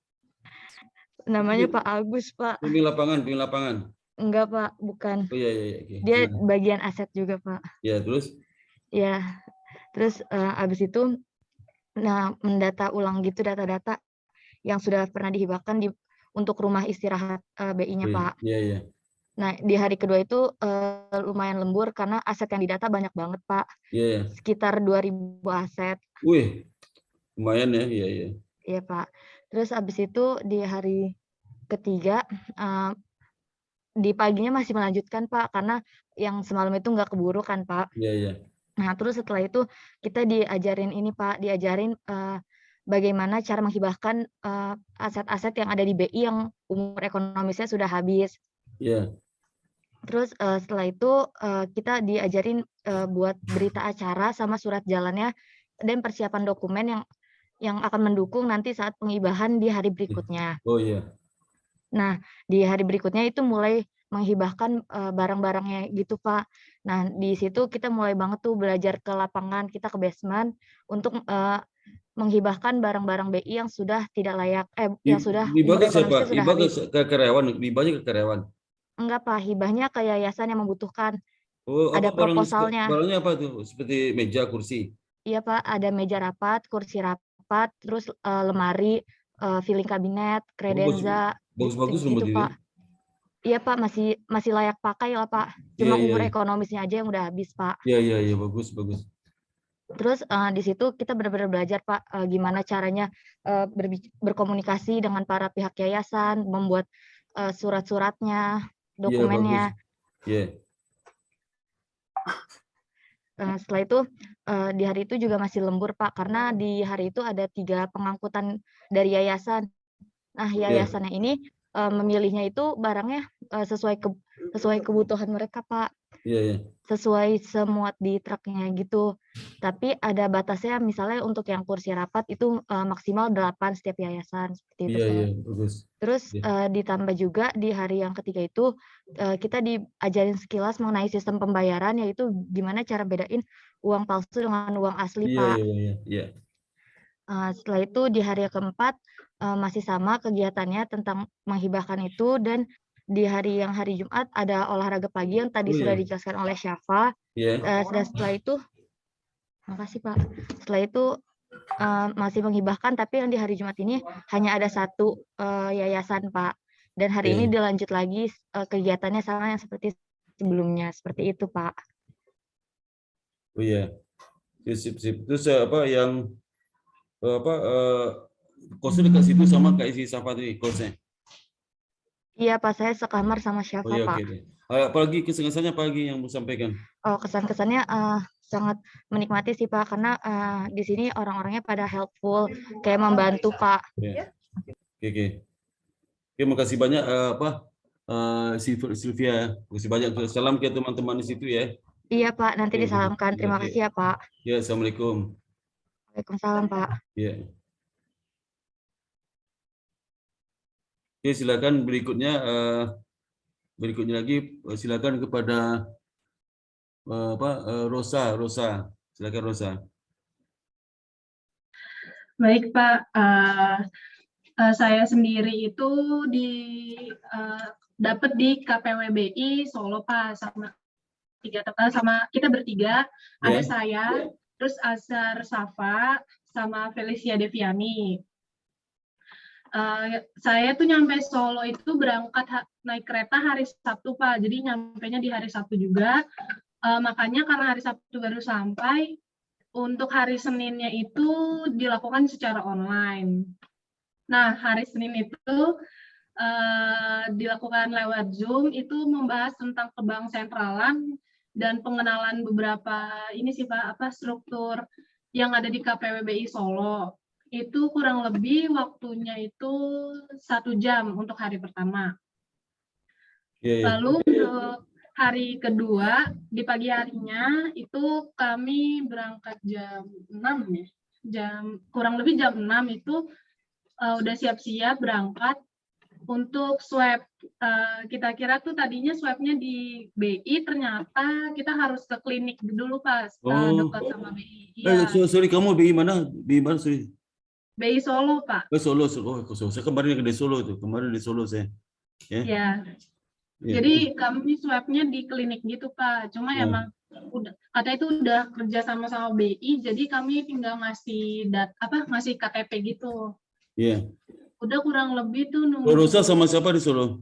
Namanya Pak Agus Pak. Pimpin lapangan. Enggak Pak, bukan. Oh iya, iya, iya. Oke, Dia silakan. bagian aset juga Pak. Ya, terus? Ya, terus abis itu mendata ulang gitu data-data yang sudah pernah dihibahkan untuk rumah istirahat BI-nya Pak. Iya, iya. Nah, di hari kedua itu lumayan lembur karena aset yang didata banyak banget, Pak. Iya, iya. Sekitar 2.000 aset. Wih, lumayan ya. Iya, iya. Iya, Pak. Terus habis itu di hari ketiga, di paginya masih melanjutkan, Pak, karena yang semalam itu nggak keburu kan, Pak. Iya, iya. Nah, terus setelah itu kita diajarin ini Pak, diajarin bagaimana cara menghibahkan aset-aset yang ada di BI yang umur ekonomisnya sudah habis. Ya. Terus setelah itu kita diajarin buat berita acara sama surat jalannya dan persiapan dokumen yang akan mendukung nanti saat penghibahan di hari berikutnya. Oh iya. Nah, di hari berikutnya itu mulai menghibahkan barang-barangnya gitu, Pak. Nah, di situ kita mulai banget tuh belajar ke lapangan, kita ke basement untuk menghibahkan barang-barang BI yang sudah tidak layak, yang sudah umur Hibah ke siapa? ekonomisnya sudah Hibah habis. ke karyawan, hibahnya ke karyawan. Enggak, Pak, hibahnya ke yayasan yang membutuhkan. Oh, Ada apa barangnya? proposalnya. Barangnya apa tuh? Seperti meja, kursi. Iya, Pak, ada meja rapat, kursi rapat, terus lemari, filing kabinet, kredenza, Bagus-bagus gitu, nomor ini. Pak. Iya, Pak, masih layak pakai lah, Pak. Iya, Cuma iya, umur iya. ekonomisnya aja yang udah habis, Pak. Iya, bagus. Terus di situ kita benar-benar belajar, Pak, gimana caranya berkomunikasi dengan para pihak yayasan, membuat surat-suratnya, Iya, bagus. dokumennya. Iya. Setelah itu di hari itu juga masih lembur, Pak, karena di hari itu ada 3 pengangkutan dari yayasan. Nah, yayasannya ini memilihnya itu barangnya sesuai kebutuhan mereka, Pak. Iya. Sesuai semuat di truknya gitu. Tapi ada batasnya, misalnya untuk yang kursi rapat itu maksimal 8 setiap yayasan, seperti itu, Pak. Iya, bagus. Terus Iya. ditambah juga di hari yang ketiga itu kita diajarin sekilas mengenai sistem pembayaran, yaitu gimana cara bedain uang palsu dengan uang asli, Pak. Iya. Setelah itu di hari yang keempat masih sama kegiatannya tentang menghibahkan itu, dan di hari Jumat ada olahraga pagi yang tadi sudah dijelaskan oleh Syafa. Iya. Dan setelah itu, makasih Pak. Setelah itu masih menghibahkan, tapi yang di hari Jumat ini hanya ada 1 yayasan, Pak. Dan hari ini dilanjut lagi kegiatannya sama yang seperti sebelumnya, seperti itu, Pak. Oh iya. Sip. Terus apa yang kosnya dekat situ sama kayak si Safa tadi kosnya. Iya, Pak, saya sekamar sama Syafa, Oh iya, Pak. oke. Apalagi kesan-kesannya apalagi yang mau sampaikan? Oh, kesan-kesannya sangat menikmati sih, Pak, karena di sini orang-orangnya pada helpful, kayak membantu, Pak. Ya. Oke. Oke, makasih banyak Sylvia. Makasih banyak. Salam ke teman-teman di situ ya. Iya, Pak, nanti disalamkan. Terima kasih ya, Pak. Ya, Assalamualaikum. Waalaikumsalam, Pak. Ya. Oke, silakan berikutnya lagi silakan kepada Rosa. Silakan Rosa. Baik, Pak. Saya sendiri itu dapat di KPWBI Solo, Pak, sama kita bertiga. Ada saya, terus Azhar Safa, sama Felicia Deviani. Saya tuh nyampe Solo itu berangkat naik kereta hari Sabtu, Pak. Jadi nyampenya di hari Sabtu juga. Makanya karena hari Sabtu baru sampai, untuk hari Seninnya itu dilakukan secara online. Nah, hari Senin itu dilakukan lewat Zoom, itu membahas tentang kebank sentralan dan pengenalan beberapa ini sih, Pak, struktur yang ada di KPWBI Solo. Itu kurang lebih waktunya itu 1 jam untuk hari pertama. Lalu untuk hari kedua, di pagi harinya itu kami berangkat jam 6 ya. Kurang lebih jam 6 itu udah siap-siap berangkat untuk swab. Kita kira tuh tadinya swabnya di BI, ternyata kita harus ke klinik dulu, Pak, dekat sama BI. Ya. Sorry, kamu BI mana? BI mana, sorry? BI Solo, Pak. Solo. Saya kemarin di Solo tuh. Kemarin di Solo saya. Ya. Jadi kami swabnya di klinik gitu, Pak. Cuma emang katanya itu udah kerja sama BI, jadi kami tinggal ngasih ngasih KTP gitu. Iya. Udah kurang lebih tuh nunggu. Rosa sama siapa di Solo?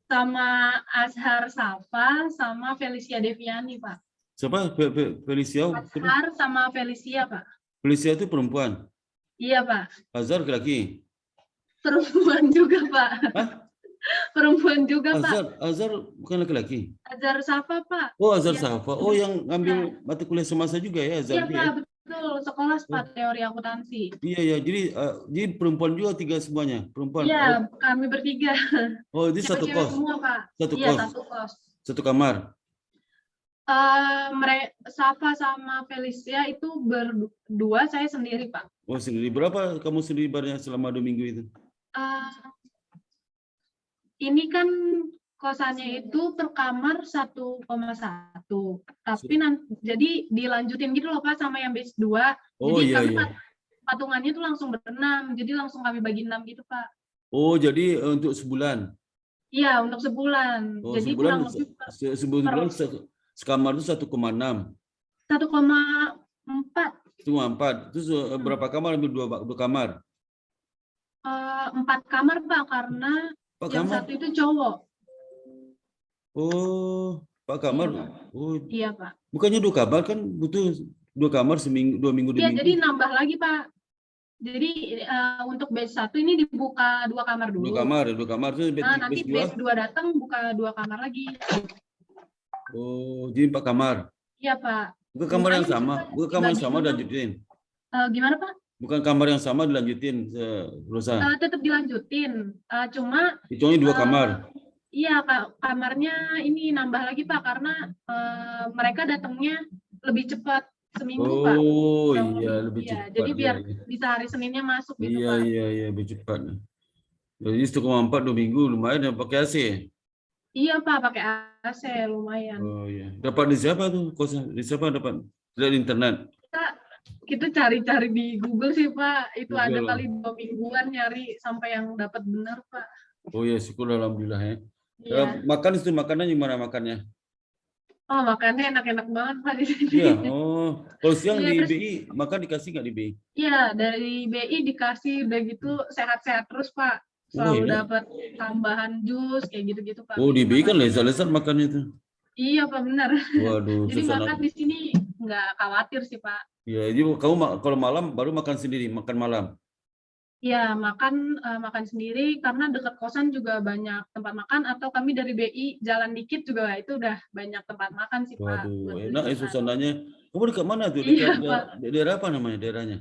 Sama Azhar Safa sama Felicia Deviani, Pak. Siapa? Felicia? Azhar sama Felicia, Pak. Felicia itu perempuan? Iya, Pak. Azhar laki-laki? Perempuan juga, Pak. Hah? Perempuan juga, Pak. Azhar bukan laki-laki. Azhar Safa, Pak. Oh, Azhar Iya. Safa. Oh, yang ngambil mata kuliah semasa juga ya, Azhar Iya, itu Pak, ya. betul. Sekolah Pak teori akuntansi. Iya ya, jadi perempuan juga 3 semuanya, perempuan. Iya, kami bertiga. Oh, itu satu Cewek-cewek kos. semua, Pak. Satu Iya, kos. satu kos. Satu kamar. Safa sama Felicia itu berdua, saya sendiri, Pak. Oh, sendiri. Berapa kamu sendiri bayarnya selama 2 minggu itu? Ini kan kosannya itu per kamar 1,1. Tapi jadi dilanjutin gitu loh, Pak, sama yang base 2. Oh, Jadi iya, kami iya. patungannya tuh langsung berenam. Jadi langsung kami bagi 6 gitu, Pak. Oh, jadi untuk sebulan. Iya, untuk sebulan. Oh, Jadi sebulan, kurang lebih sebulan sekamar itu 1,6. 1,4. 1,4. Terus berapa kamar? Ambil 2 kamar. 4 kamar, Pak, karena 4 yang kamar? satu itu cowok. Oh, 4 kamar. Oh, Iya, Pak. bukannya 2 kamar kan butuh 2 kamar seminggu, 2 minggu, 2 Iya, minggu. jadi nambah lagi, Pak. Jadi untuk base 1 ini dibuka 2 kamar dulu. 2 kamar. Terus Nanti base 2? base 2 datang buka 2 kamar lagi. Oh, jadi 4 kamar. Iya, Pak. Bukan kamar yang Lumayan sama, sih, Pak. bukan kamar yang Dibagi sama 6. dilanjutin. Gimana, Pak? Bukan kamar yang sama dilanjutin Rosa. Tetap dilanjutin. Cuma Hitungannya 2 kamar. iya, kamarnya ini nambah lagi, Pak, karena mereka datangnya lebih cepat seminggu, Pak. Oh, Kurang iya, lebih. lebih Iya, cepat. jadi biar Iya, bisa hari Seninnya masuk gitu, iya, Pak. iya, lebih cepat. Jadi 1,4 2 minggu lumayan ya pakai AC. Iya, Pak, pakai AC lumayan. Oh iya. Dapat di siapa tuh? Kosnya di siapa dapat? Dari internet. Kita cari-cari di Google sih, Pak. Itu ada Google. kali 2 mingguan nyari sampai yang dapat benar, Pak. Oh ya, syukur alhamdulillah ya. Iya. Makan itu makanan gimana makannya? Oh, makannya enak-enak banget, Pak, di sini. Iya. Oh, kalau siang Iya, di terus- BI makan dikasih nggak di BI? Iya, dari BI dikasih udah gitu sehat-sehat terus, Pak. Oh, Selalu iya? dapat tambahan jus kayak gitu-gitu, Pak. Oh, di BI kan lezat-lezat makannya itu. Iya, Pak, benar. Waduh, Jadi suasana. makan di sini nggak khawatir sih, Pak. Ya, jadi kamu kalau malam baru makan sendiri, makan malam. Iya, makan sendiri karena dekat kosan juga banyak tempat makan, atau kami dari BI jalan dikit juga itu udah banyak tempat makan sih, Pak. Waduh, buat enak ya beli makan. suasananya. Kamu dekat mana tuh? Iya, Dekat Pak. daerah apa namanya daerahnya?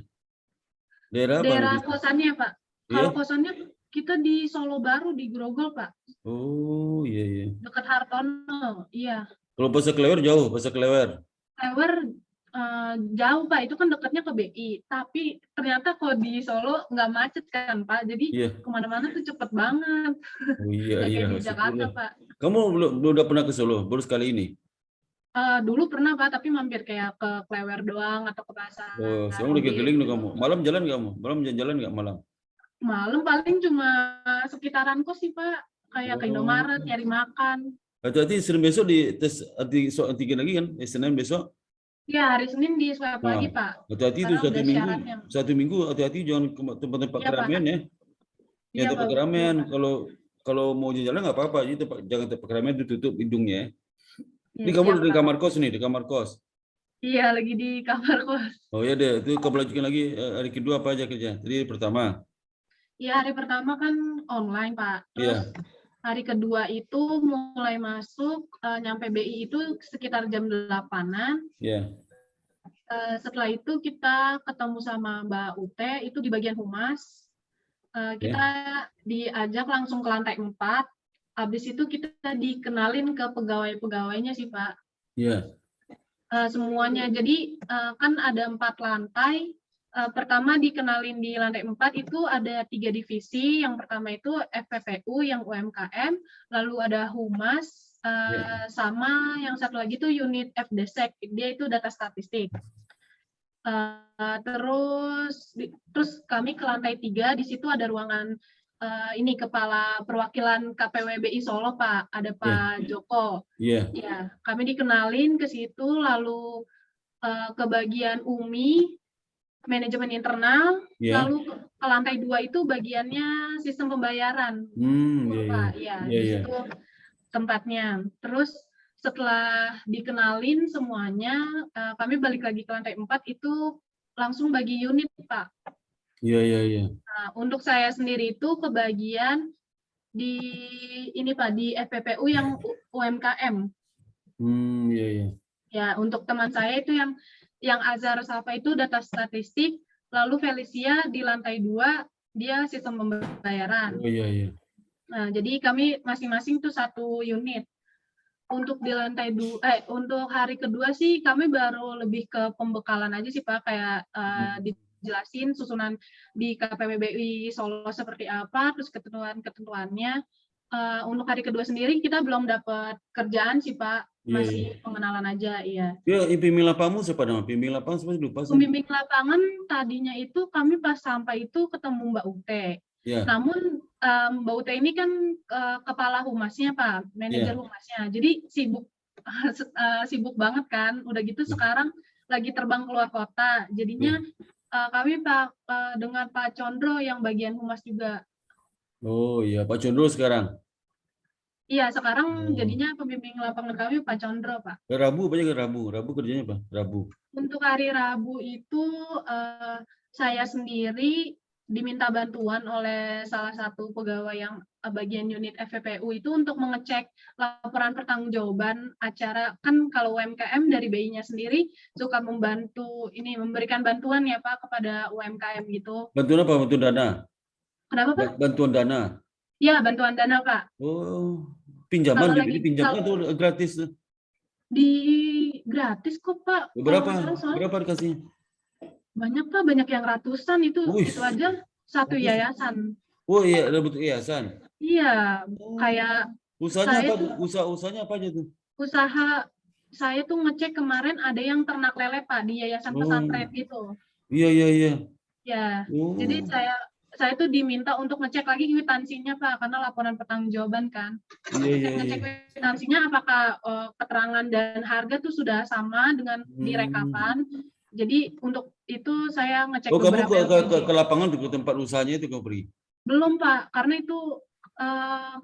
Daerah apa? Daerah namanya? kosannya, Pak. Iya? Kalau kosannya kita di Solo Baru, di Grogol, Pak. Oh, iya, iya. Dekat Hartono. Iya. Kalau Pasar Klewer jauh, Pasar Klewer. Klewer jauh, Pak. Itu kan dekatnya ke BI. Tapi ternyata kalau di Solo nggak macet kan, Pak. Jadi Iya. kemana-mana tuh cepet banget. Oh iya, Nggak iya. kayak di Jakarta, syukurlah. Pak. Kamu belum udah pernah ke Solo, baru sekali ini? Dulu pernah, Pak, tapi mampir kayak ke Klewer doang atau ke pasar. Oh, sekarang udah keliling nih kamu. Malam jalan nggak kamu? Malam jalan nggak malam? Malam paling cuma sekitaran kos sih, Pak. Kayak ke Oh. Indomaret, nyari makan. Hati-hati Senin besok di tes antigen lagi kan? Senin besok. Ya, hari Senin di swab Nah, lagi, Pak. Hati-hati itu Karena udah syaratnya. satu minggu hati-hati jangan ke tempat-tempat Iya, Pak. keramaian ya. Iya, Ya tempat Pak. keramaian. Iya, Pak. Kalau mau jalan nggak apa-apa, jadi jangan tempat keramaian ditutup hidungnya. Iya, Ini kamu siap, udah di Pak. kamar kos nih, di kamar kos. Iya, lagi di kamar kos. Oh ya deh, itu kamu lanjutkan lagi hari kedua apa aja kerja? Jadi pertama. Ya, hari pertama kan online, Pak. Terus Iya. hari kedua itu mulai masuk, nyampe BI itu sekitar jam 8-an. Ya. Setelah itu kita ketemu sama Mbak Ute, itu di bagian humas. Kita diajak langsung ke lantai 4. Habis itu kita dikenalin ke pegawai-pegawainya sih, Pak. Iya. Semuanya. Jadi kan ada 4 lantai. Pertama dikenalin di lantai 4 itu ada 3 divisi. Yang pertama itu FPPU yang UMKM, lalu ada humas, sama yang satu lagi itu unit FDSEC, dia itu data statistik. Terus kami ke lantai 3, di situ ada ruangan ini kepala perwakilan KPWBI Solo, Pak, ada Pak Joko. Iya. Ya, kami dikenalin ke situ, lalu ke bagian UMI, manajemen internal, Iya. lalu ke lantai 2 itu bagiannya sistem pembayaran. Iya, Pak, ya, di iya. situ tempatnya. Terus setelah dikenalin semuanya, kami balik lagi ke lantai 4 itu langsung bagi unit, Pak. Iya. Nah, untuk saya sendiri itu ke bagian di ini Pak, di FPPU yang UMKM. Iya, iya. Ya, untuk teman saya itu yang Azhar Safa itu data statistik, lalu Felicia di lantai 2 dia sistem pembayaran. Oh, iya, iya. Nah, jadi kami masing-masing tuh satu unit. Untuk di lantai 2, untuk hari kedua sih kami baru lebih ke pembekalan aja sih Pak, kayak dijelasin susunan di KPWBI Solo seperti apa, terus ketentuan-ketentuannya. Untuk hari kedua sendiri kita belum dapat kerjaan sih Pak, Iya, masih iya. pengenalan aja, iya. Ya, pembimbing lapanganmu siapa nama? Pembimbing lapangan siapa lupa saya. Pembimbing lapangan tadinya itu kami pas sampai itu ketemu Mbak Ute. Ya. Namun Mbak Ute ini kan kepala humasnya Pak, manajer humasnya. Jadi sibuk banget kan. Udah gitu sekarang lagi terbang keluar kota. Jadinya kami dengan Pak Condro yang bagian humas juga. Oh iya, Pak Condro sekarang. Iya, sekarang jadinya pembimbing lapangan kami Pak Condro, Pak. Rabu apa aja Rabu? Rabu kerjanya apa? Rabu. Untuk hari Rabu itu saya sendiri diminta bantuan oleh salah satu pegawai yang bagian unit FPPU itu untuk mengecek laporan pertanggungjawaban acara. Kan kalau UMKM dari BI-nya sendiri suka memberikan bantuan ya Pak kepada UMKM gitu. Bantuan apa? Bantuan dana? Kenapa Pak? Bantuan dana. Ya, bantuan dana Pak. Oh, pinjaman jadi pinjaman atau gratis? Gratis kok Pak. Berapa dikasihnya? Banyak Pak, banyak yang ratusan itu aja satu yayasan. Oh iya, ada bentuk yayasan. Iya, kayak usahanya apa? Usahanya apa aja tuh? Usaha saya tuh ngecek kemarin ada yang ternak lele Pak di yayasan pesantren gitu. Iya. Ya, jadi saya tuh diminta untuk ngecek lagi kwitansinya Pak, karena laporan pertanggungjawaban kan. Ngecek kwitansinya apakah keterangan dan harga tuh sudah sama dengan di rekapan. Jadi untuk itu saya ngecek beberapa. Kamu ke lapangan ke tempat usahanya itu kamu pergi? Belum Pak, karena itu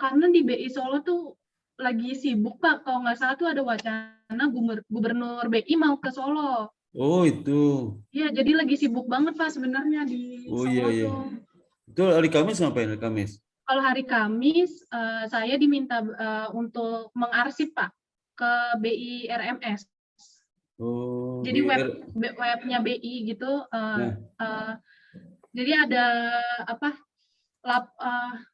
karena di BI Solo tuh lagi sibuk Pak. Kalau nggak salah tuh ada wacana gubernur BI mau ke Solo. Oh itu. Iya, jadi lagi sibuk banget Pak sebenarnya di Solo iya. tuh. Itu hari Kamis ngapain hari Kamis? Kalau hari Kamis saya diminta untuk mengarsip Pak ke BI RMS. Oh. Jadi webnya BI gitu. Jadi ada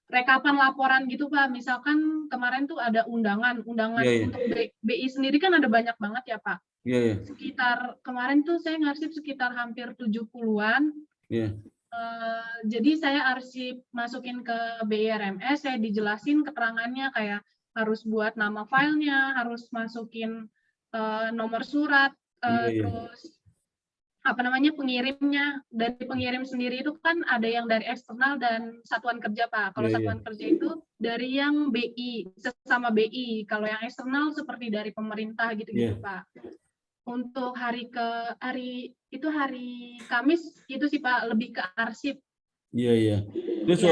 rekapan laporan gitu Pak. Misalkan kemarin tuh ada undangan untuk BI sendiri kan ada banyak banget ya Pak. Iya. Sekitar kemarin tuh saya ngarsip sekitar hampir 70-an. Iya. Jadi saya arsip masukin ke BI RMS, saya dijelasin keterangannya kayak harus buat nama filenya, harus masukin nomor surat, terus pengirimnya. Dari pengirim sendiri itu kan ada yang dari eksternal dan satuan kerja Pak. Kalau satuan kerja itu dari yang BI, sesama BI. Kalau yang eksternal seperti dari pemerintah gitu-gitu Pak. Untuk hari Kamis itu sih Pak, lebih ke arsip. Iya. Terus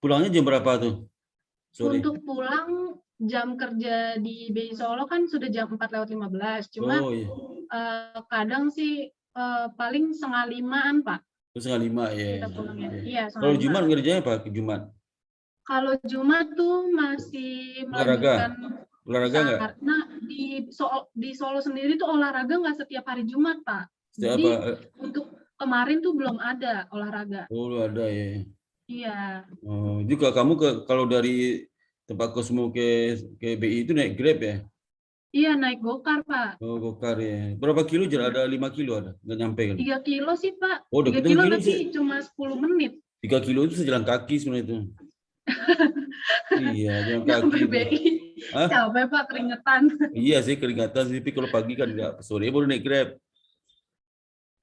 pulangnya jam berapa tuh? Untuk pulang jam kerja di BI Solo kan sudah jam 4:15. Cuma kadang sih paling 4:30-an Pak. 4:30 ya. Kita pulangnya. Iya. Kalau Jumat ngerjain apa Jumat? Kalau Jumat tuh masih melanjutkan olahraga nggak? Nah di Solo sendiri tuh olahraga nggak setiap hari Jumat Pak. Jadi untuk kemarin tuh belum ada olahraga. Oh belum ada ya. Iya. Oh juga kamu kalau dari tempat kosmo ke BI itu naik Grab ya? Iya naik gokar Pak. Oh gokar ya. Berapa kilo jalan? Ada 5 kilo ada? Nggak nyampe kan? 3 kilo sih Pak. Oh 3 kilo tapi cuma 10 menit. 3 kilo itu sejalan kaki sebenarnya itu. Iya jalan kaki. Capek Pak, keringetan. Iya sih keringetan sih, tapi kalau pagi kan nggak, sore baru naik Grab.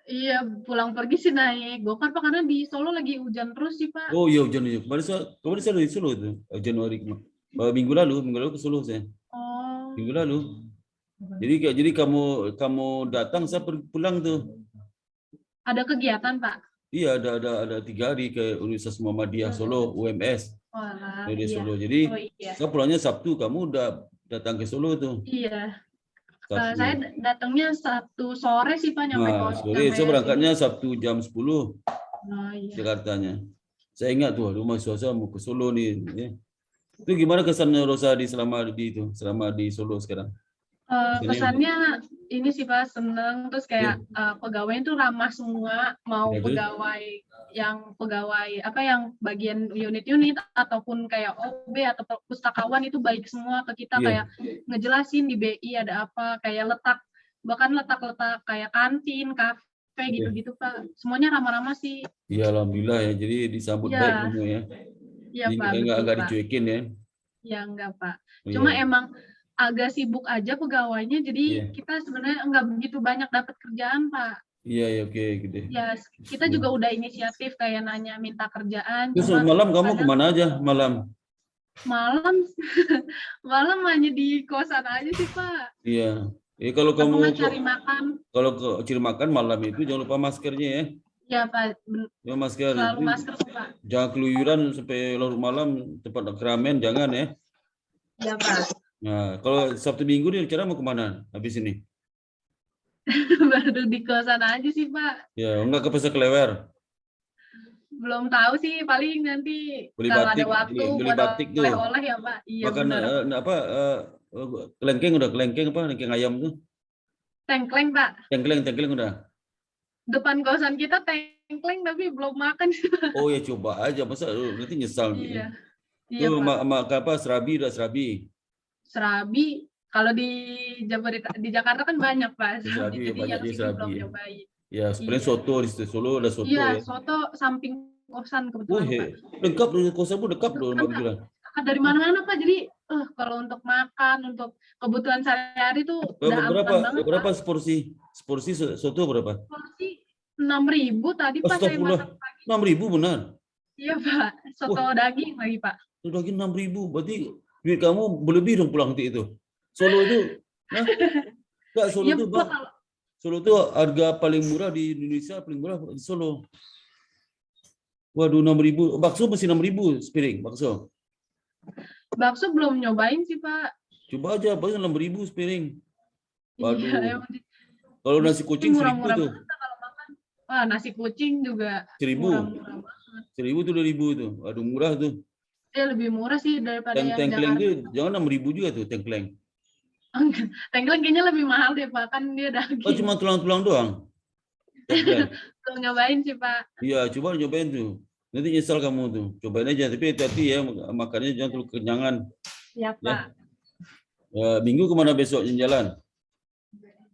Iya, pulang pergi sih naik gokar Pak, karena di Solo lagi hujan terus sih Pak. Oh iya hujan. Kemarin saya di Solo itu, Januari kemarin. Minggu lalu ke Solo saya. Oh. Minggu lalu. Jadi kamu datang, saya pulang tuh. Ada kegiatan Pak? Iya, ada 3 hari ke Universitas Muhammadiyah Solo, UMS. Dari Solo. Jadi saya pulangnya Sabtu, kamu udah datang ke Solo tuh. Iya. Saya datangnya Sabtu sore sih Pak, nyampe sore. Saya berangkatnya Sabtu jam 10. Jakartanya. Saya ingat tuh, rumah swasta mau ke Solo nih. Ya. Itu gimana kesannya Rosa selama di Solo sekarang? Kesannya ini sih Pak, seneng, terus Iya. kayak pegawainya tuh ramah semua, mau Ya, terus? pegawai apa yang bagian unit-unit ataupun kayak OB atau pustakawan itu baik semua ke kita, Iya. kayak ngejelasin di BI ada apa, kayak bahkan letak-letak kayak kantin, kafe gitu-gitu Pak. Semuanya ramah-ramah sih. Iya, alhamdulillah ya. Jadi disambut Iya. baik semua ya. Iya Jadi Pak, betul enggak Pak. dicuekin ya. Ya enggak Pak. Iya. Cuma emang agak sibuk aja pegawainya, jadi Iya. kita sebenarnya enggak begitu banyak dapat kerjaan Pak. Iya, ya, oke, gitu. Ya kita juga udah inisiatif kayak nanya minta kerjaan. Terus Cuma malam kamu kadang kemana aja malam? malam hanya di kosan aja sih Pak. Iya. Kalau Aku kamu mah cari makan. kalau cari makan malam itu jangan lupa maskernya ya. Ya Pak, Ya masker. selalu masker sih, Pak. Jangan keluyuran sampai larut malam tempat keramaian, jangan ya. Ya Pak. Nah, kalau Sabtu Minggu nih rencana mau kemana habis ini? Baru di kosan aja sih Pak. Ya, enggak ke Pasar Klewer. Belum tahu sih, paling nanti Beli kalau batik, ada waktu beli buat batik tuh. oleh-oleh ya Pak. Iya Makan benar. kelengkeng udah kelengkeng ayam tuh. Tengkleng Pak. Tengkleng udah. Depan kosan kita tengkleng tapi belum makan. Oh ya coba aja, masa nanti nyesal gitu. Iya. Iya Tuh Pak. serabi udah serabi. Serabi kalau di Jakarta kan banyak Pak. Serabi Jadi banyak yang di sini serabi. belum Ya, nyobain. ya sebenarnya Iya. soto di Solo ada soto Iya, ya. soto samping kosan kebetulan Pak. Lengkap di kosanmu dekat loh sama bilang. Dari mana-mana Pak. Jadi kalau untuk makan, untuk kebutuhan sehari-hari tuh udah aman banget Berapa Pak. seporsi soto berapa? Porsi 6.000 tadi Pak saya Astagfirullah, masak pagi. 6.000 benar. Iya Pak, soto daging lagi Pak. Daging 6.000, berarti duit kamu berlebih dong pulang nanti itu. Solo itu, nah, enggak Solo Iya itu Pak, kalau Solo itu harga paling murah di Indonesia, paling murah di Solo. Waduh, 6.000, bakso masih 6.000 sepiring bakso. bakso belum nyobain sih Pak. Coba aja, bakso 6.000 sepiring. Waduh. Iya, emang Kalau nasi kucing 1.000 murah-murah tuh. banget kalau makan. Wah, nasi kucing juga 1.000. murah-murah banget. 1.000 tuh 2.000 tuh. Aduh, murah tuh. Dia lebih murah sih daripada yang Tengkleng Jakarta. tuh jangan 6.000 juga tuh tengkleng. Tengkleng kayaknya lebih mahal deh Pak, kan dia daging. Oh, cuma tulang-tulang doang. Tengkleng. Belum nyobain sih Pak. Iya, coba nyobain tuh. Nanti nyesal kamu tuh. Cobain aja, tapi hati-hati ya makannya jangan terlalu kenyangan. Ya Pak. Minggu kemana besok jalan?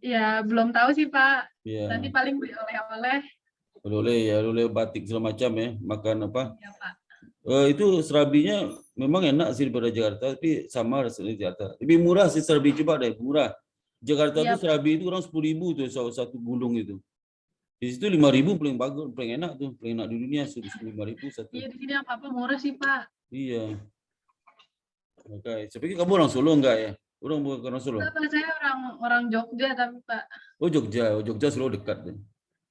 Ya belum tahu sih Pak. Ya, Nanti paling beli oleh-oleh. oleh batik segala macam ya, makan apa? Ya Pak. Itu serabinya memang enak sih daripada Jakarta, tapi sama rasanya Jakarta. Lebih murah sih serabi, coba deh, murah. Jakarta Iya, tuh serabi itu orang 10.000 tuh satu gulung itu. Di situ 5.000 paling bagus, paling enak tuh, paling enak di dunia sudah 5.000 satu. Iya di sini apa-apa murah sih Pak. Iya. Oke, saya pikir kamu orang Solo enggak ya? Orang bukan orang Solo. Enggak, Pak, saya orang Jogja tapi Pak. Oh Jogja Solo dekat deh.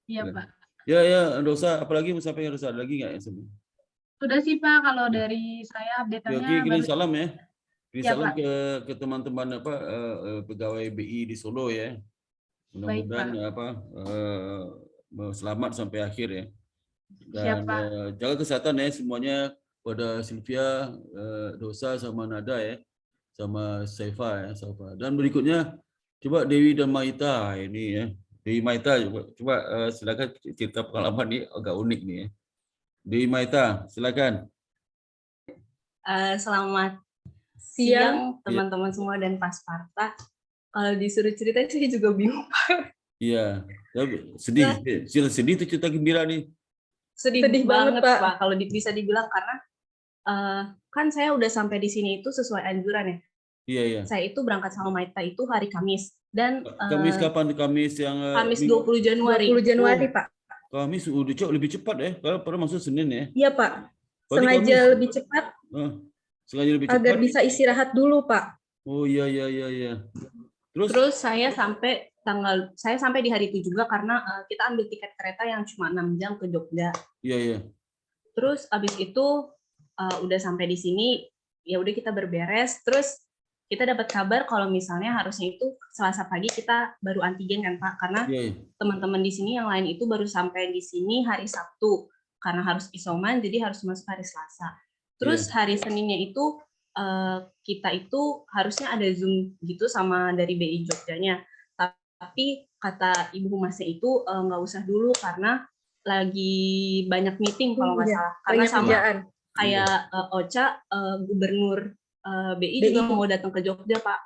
Iya Ya. Pak. Ya, Rosa, apalagi mau sampai Rosa ada lagi nggak ya sebenarnya? Sudah sih Pak, kalau dari saya update-nya Oke, kirim baru. salam ya. Kirim Ya, salam Pak. ke teman-teman pegawai BI di Solo ya. Mudah-mudahan selamat sampai akhir ya. Dan Siap, Pak. jaga kesehatan ya semuanya, pada Sylvia, Rosa sama Nada ya, sama Saifa ya, Saifa. Dan berikutnya coba Dewi dan Maita ini ya. Dewi Maita coba silakan cerita pengalaman ini agak unik nih ya. Dewi Maita, silakan. Selamat siang teman-teman semua dan Pak Sparta. Kalau disuruh cerita saya juga bingung. Iya, sedih itu cerita gembira nih. Sedih banget Pak. Kalau bisa dibilang karena kan saya udah sampai di sini itu sesuai anjuran ya. Iya. Saya itu berangkat sama Maita itu hari Kamis dan Kamis kapan? Kamis yang Kamis 20 Januari. 20 Januari, Pak. Kamis udah lebih cepat ya. Kalau masuk Senin ya. Iya, Pak. Berarti Sengaja Kamis. lebih cepat Sengaja lebih cepat. agar bisa istirahat dulu, Pak. Oh iya. Terus saya sampai di hari itu juga karena kita ambil tiket kereta yang cuma 6 jam ke Jogja. Iya. Terus abis itu udah sampai di sini, ya udah kita berberes. Terus kita dapat kabar kalau misalnya harusnya itu Selasa pagi kita baru antigen kan Pak, karena Iya. teman-teman di sini yang lain itu baru sampai di sini hari Sabtu. karena harus isoman, jadi harus masuk hari Selasa. Terus hari Seninnya itu kita itu harusnya ada Zoom gitu sama dari BI Jogjanya. Tapi kata Ibu Humasnya itu nggak usah dulu karena lagi banyak meeting kalau nggak salah. Karena banyak sama kerjaan. kayak Ocha, Gubernur BI juga mau datang ke Jogja, Pak.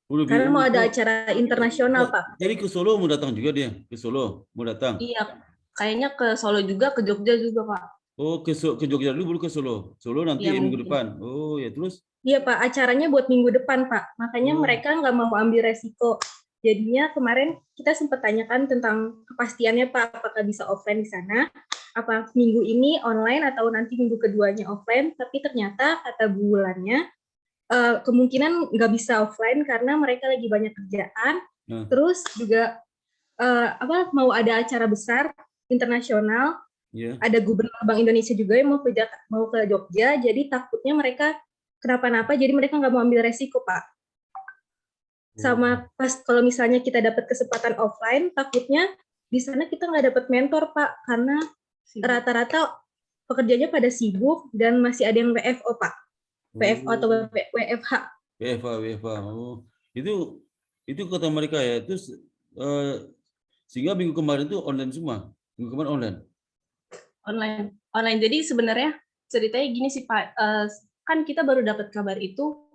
Karena mau ada acara internasional, Pak. Jadi ke Solo mau datang juga dia? Ke Solo mau datang? Iya, kayaknya ke Solo juga, ke Jogja juga, Pak. Oh, ke Jogja dulu baru ke Solo. Solo nanti Iya, minggu mungkin. depan. Oh, ya terus? Iya, Pak. Acaranya buat minggu depan, Pak. Makanya mereka nggak mau ambil resiko. Jadinya kemarin kita sempat tanyakan tentang kepastiannya, Pak, apakah bisa offline di sana, apa minggu ini online atau nanti minggu keduanya offline, tapi ternyata kata bulannya kemungkinan nggak bisa offline karena mereka lagi banyak kerjaan, terus juga mau ada acara besar internasional, ada Gubernur Bank Indonesia juga yang mau ke Jogja, jadi takutnya mereka kenapa-napa, jadi mereka nggak mau ambil resiko, Pak. Sama pas kalau misalnya kita dapat kesempatan offline, takutnya di sana kita nggak dapat mentor, Pak, karena rata-rata pekerjanya pada sibuk dan masih ada yang WFO, Pak. WFO atau WFH. WFH. Oh, itu kata mereka ya. Terus sehingga minggu kemarin itu online semua. Minggu kemarin Online. Jadi sebenarnya ceritanya gini sih, Pak. Kan kita baru dapat kabar itu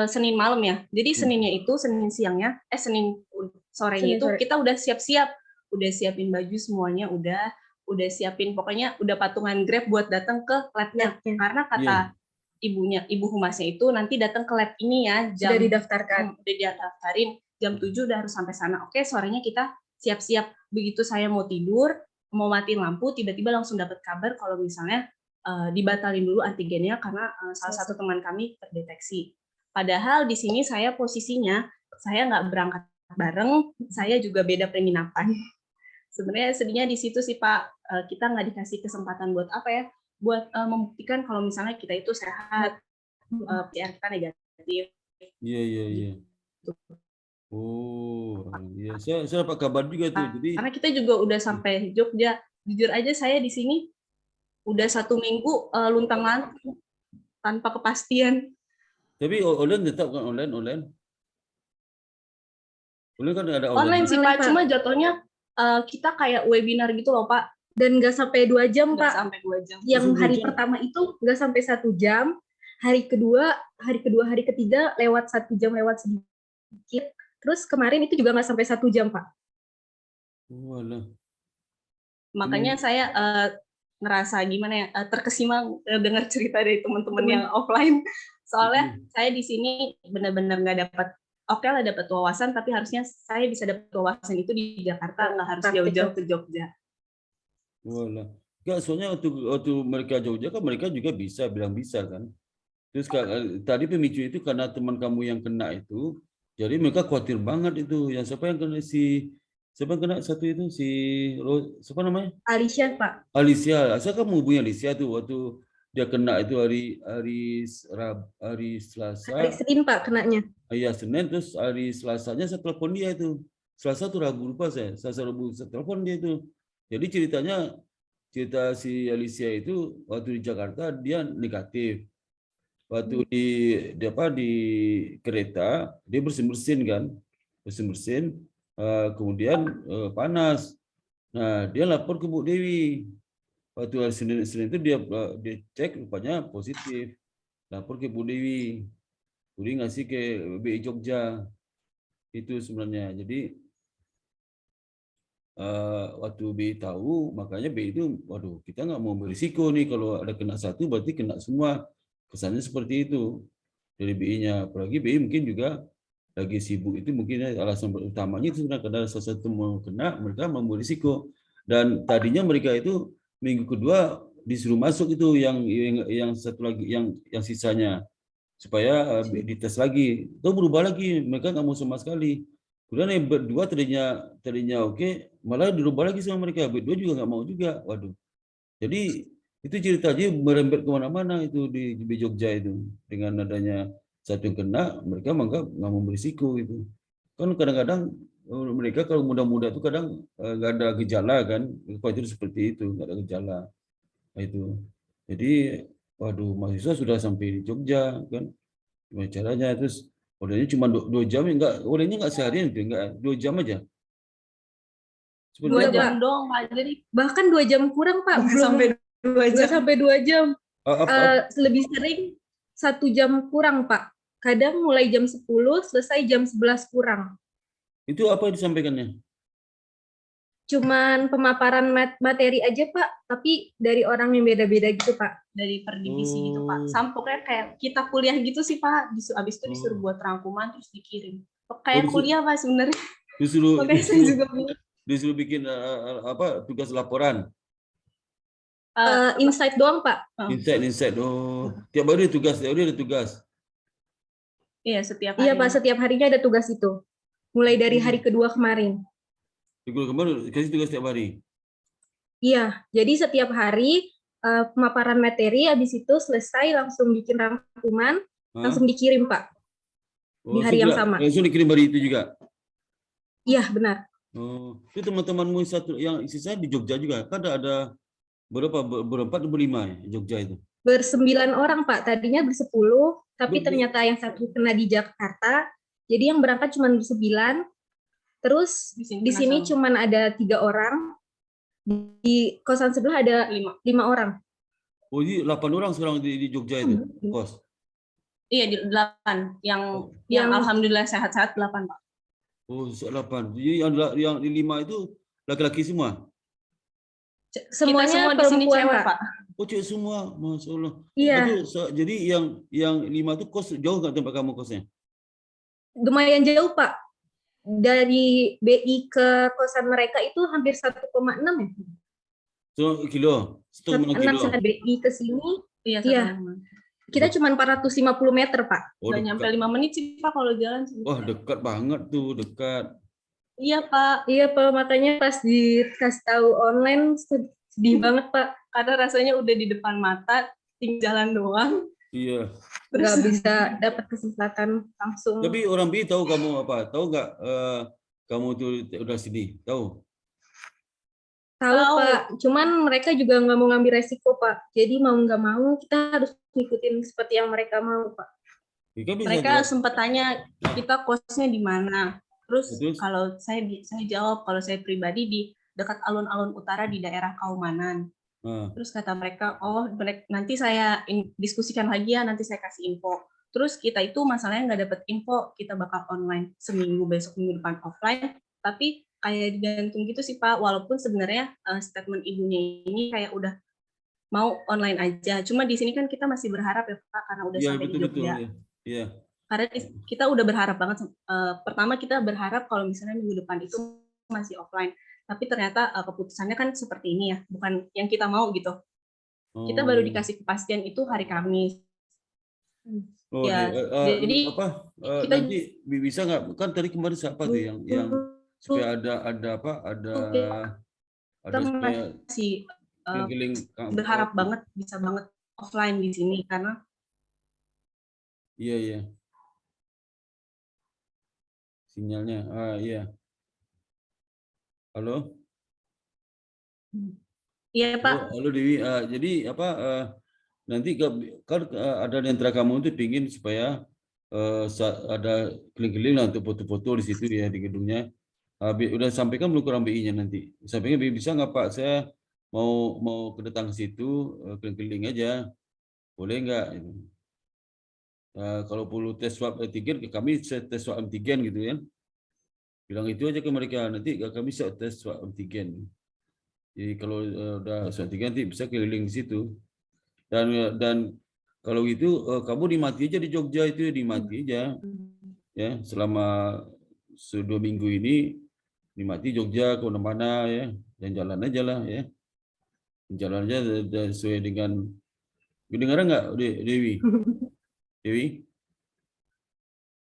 Senin malam ya. Jadi Senin siangnya, Senin sorenya itu kita udah siap-siap, udah siapin baju semuanya, udah siapin, pokoknya udah patungan Grab buat datang ke labnya. Karena kata Ibu Humasnya itu nanti datang ke lab ini ya, udah didaftarkan. Udah didaftarin, jam 7 udah harus sampai sana. Oke, sorenya kita siap-siap. Begitu saya mau tidur, mau matiin lampu, tiba-tiba langsung dapat kabar kalau misalnya dibatalin dulu antigennya karena salah satu teman kami terdeteksi. Padahal di sini saya posisinya, saya nggak berangkat bareng, saya juga beda penginapan. Sebenarnya sedihnya di situ sih, Pak. Kita nggak dikasih kesempatan buat apa ya? Buat membuktikan kalau misalnya kita itu sehat, PCR kita negatif. Iya. Oh, iya. Saya dapat kabar juga tuh. Jadi karena kita juga udah sampai Jogja. Jujur aja saya di sini udah 1 minggu luntang-lantung tanpa kepastian. Tapi online tetap kan online? Online kan ada online sih, Pak. Cuma jatuhnya kita kayak webinar gitu loh, Pak. Dan nggak sampai 2 jam, Pak. Sampai 2 jam. Yang hari pertama itu nggak sampai 1 jam. Hari kedua, hari ketiga lewat 1 jam, lewat sedikit. Terus kemarin itu juga nggak sampai 1 jam, Pak. Walah. Makanya saya ngerasa gimana ya, terkesima dengar cerita dari teman-teman yang offline. Soalnya saya di sini benar-benar nggak dapat, oke lah dapat wawasan, tapi harusnya saya bisa dapat wawasan itu di Jakarta, nggak harus jauh-jauh ke Jogja. Walah. Enggak, soalnya waktu mereka Jogja kan mereka juga bilang bisa kan. Terus tadi pemicu itu karena teman kamu yang kena itu, jadi mereka khawatir banget itu. Yang siapa yang kena siapa yang kena satu itu siapa namanya? Alicia, Pak. Alicia. Saya kan menghubungi Alicia tuh waktu dia kena itu hari Selasa. Hari Senin, Pak, kenanya. Iya, Senin, terus hari Selasanya saya telepon dia itu. Selasa tuh Rabu lupa saya Rabu telepon dia itu. Jadi cerita si Alicia itu waktu di Jakarta dia negatif. Waktu di kereta dia bersin-bersin kan. Bersin-bersin kemudian panas. Nah, dia lapor ke Bu Dewi. Waktu hari Senin itu dia cek rupanya positif. Lapor ke Bu Dewi. Bu Dewi ngasih ke BI Jogja. Itu sebenarnya. Jadi waktu BI tahu, makanya BI itu, waduh, kita nggak mau berisiko nih kalau ada kena satu, berarti kena semua. Kesannya seperti itu dari BI-nya. Apalagi BI mungkin juga lagi sibuk, itu mungkin alasan utamanya itu sebenarnya karena salah satu mau kena, mereka mau berisiko. Dan tadinya mereka itu minggu kedua disuruh masuk itu yang satu lagi yang sisanya supaya dites lagi. Itu berubah lagi, mereka nggak mau sama sekali. Kemudian yang berdua tadinya oke, malah dirubah lagi sama mereka. Berdua juga nggak mau juga. Waduh. Jadi itu ceritanya merembet kemana-mana itu di Jogja itu. Dengan adanya satu yang kena, mereka menganggap nggak mau berisiko gitu. Kan kadang-kadang mereka kalau muda-muda itu kadang nggak ada gejala kan. Khawatir seperti itu, nggak ada gejala. Nah, itu. Jadi, waduh, mahasiswa sudah sampai di Jogja kan, gimana caranya? Terus ordernya cuma 2 jam, enggak, ordernya enggak seharian gitu, enggak 2 jam aja. 2 Seperti apa? jam doang Pak. Jadi Bahkan 2 jam kurang, Pak. nggak Belum sampai 2 nggak jam. sampai 2 jam. Lebih sering 1 jam kurang, Pak. Kadang mulai jam 10, selesai jam 11 kurang. Itu apa yang disampaikannya? Cuman pemaparan materi aja, Pak. Tapi dari orang yang beda-beda gitu, Pak. Dari per divisi gitu Pak. Sampai kayak kita kuliah gitu sih Pak. Habis itu disuruh buat rangkuman terus dikirim. Kayak kuliah Pak sebenarnya. Makanya saya juga disuruh bikin tugas laporan. Insight doang, Pak. Insight. Oh, tiap hari ada tugas. Iya, setiap hari. Iya, Pak, setiap harinya ada tugas itu. Mulai dari hari kedua kemarin. Kemarin kasih tugas setiap hari. Iya, jadi setiap hari pemaparan materi, habis itu selesai langsung bikin rangkuman, langsung dikirim, Pak. Di hari yang sama. Langsung dikirim hari itu juga? Iya, benar. Oh, itu teman-temanmu yang sisa di Jogja juga. Kan ada berempat atau berlima ya Jogja itu? 9 orang, Pak. Tadinya 10, tapi ternyata yang satu kena di Jakarta. Jadi yang berangkat cuma 9. Terus di sini cuma ada 3 orang. Di kosan sebelah ada 5 orang. Oh, jadi 8 orang sekarang di Jogja itu kos? Iya, di 8. Yang alhamdulillah sehat-sehat 8, Pak. Oh, 8. Jadi yang di 5 itu laki-laki semua? Semuanya di sini cewek, Pak. Oh, cewek semua, Masya Allah. Iya. Jadi yang 5 itu kos jauh nggak tempat kamu kosnya? Lumayan jauh, Pak. Dari BI ke kosan mereka itu hampir 1,6 ya. So, kilo? 1,6 kilo? BI ke sini. Iya. Kita cuma 450 meter, Pak. Oh, udah nyampe 5 menit sih, Pak, kalau jalan. Wah, dekat banget tuh, dekat. Iya, Pak. Iya, Pak. Makanya pas dikasih tahu online, sedih banget, Pak. Karena rasanya udah di depan mata, tinggal jalan doang. Iya. Nggak bisa dapat kesempatan langsung. Tapi orang BI tahu kamu apa? Tahu nggak kamu tuh udah sini? Tahu? Tahu, Pak. Cuman mereka juga nggak mau ngambil resiko, Pak. Jadi mau nggak mau kita harus ngikutin seperti yang mereka mau, Pak. Mereka sempat tanya kita kosnya di mana. Terus kalau saya jawab, kalau saya pribadi di dekat alun-alun utara di daerah Kaumanan. Terus kata mereka, oh nanti saya diskusikan lagi ya, nanti saya kasih info. Terus kita itu masalahnya nggak dapat info, kita bakal online seminggu, besok minggu depan offline. Tapi kayak digantung gitu sih Pak, walaupun sebenarnya statement ibunya ini kayak udah mau online aja. Cuma di sini kan kita masih berharap ya Pak, karena udah sampai di Jogja. Iya. Karena kita udah berharap banget. Pertama kita berharap kalau misalnya minggu depan itu masih offline. Tapi ternyata keputusannya kan seperti ini ya, bukan yang kita mau gitu. Kita baru dikasih kepastian itu hari Kamis. Oh, ya, jadi kita nanti bisa nggak? Kan tadi kemarin siapa tuh yang supaya ada masih berharap banget bisa banget offline di sini karena iya sinyalnya iya. Halo? Iya Pak. Halo Dewi, jadi nanti kan ada di antara kamu itu pingin supaya ada keliling-keliling lah untuk foto-foto di situ ya di gedungnya. Udah sampaikan belum kurang BI-nya nanti? Sampaikan BI bisa nggak Pak? Saya mau kedatang ke situ keliling-keliling aja, boleh nggak? Kalau perlu tes swab antigen, kami tes swab antigen gitu ya. Bilang itu aja ke mereka, nanti kami bisa tes swab antigen. Jadi kalau udah swab antigen nanti bisa keliling di situ. Dan kalau gitu kamu dimati aja di Jogja itu, dimati aja. Ya, selama 2 minggu ini dimati Jogja ke mana-mana ya, dan jalan aja lah ya. Jalan aja sesuai dengan kedengaran nggak Dewi? Dewi?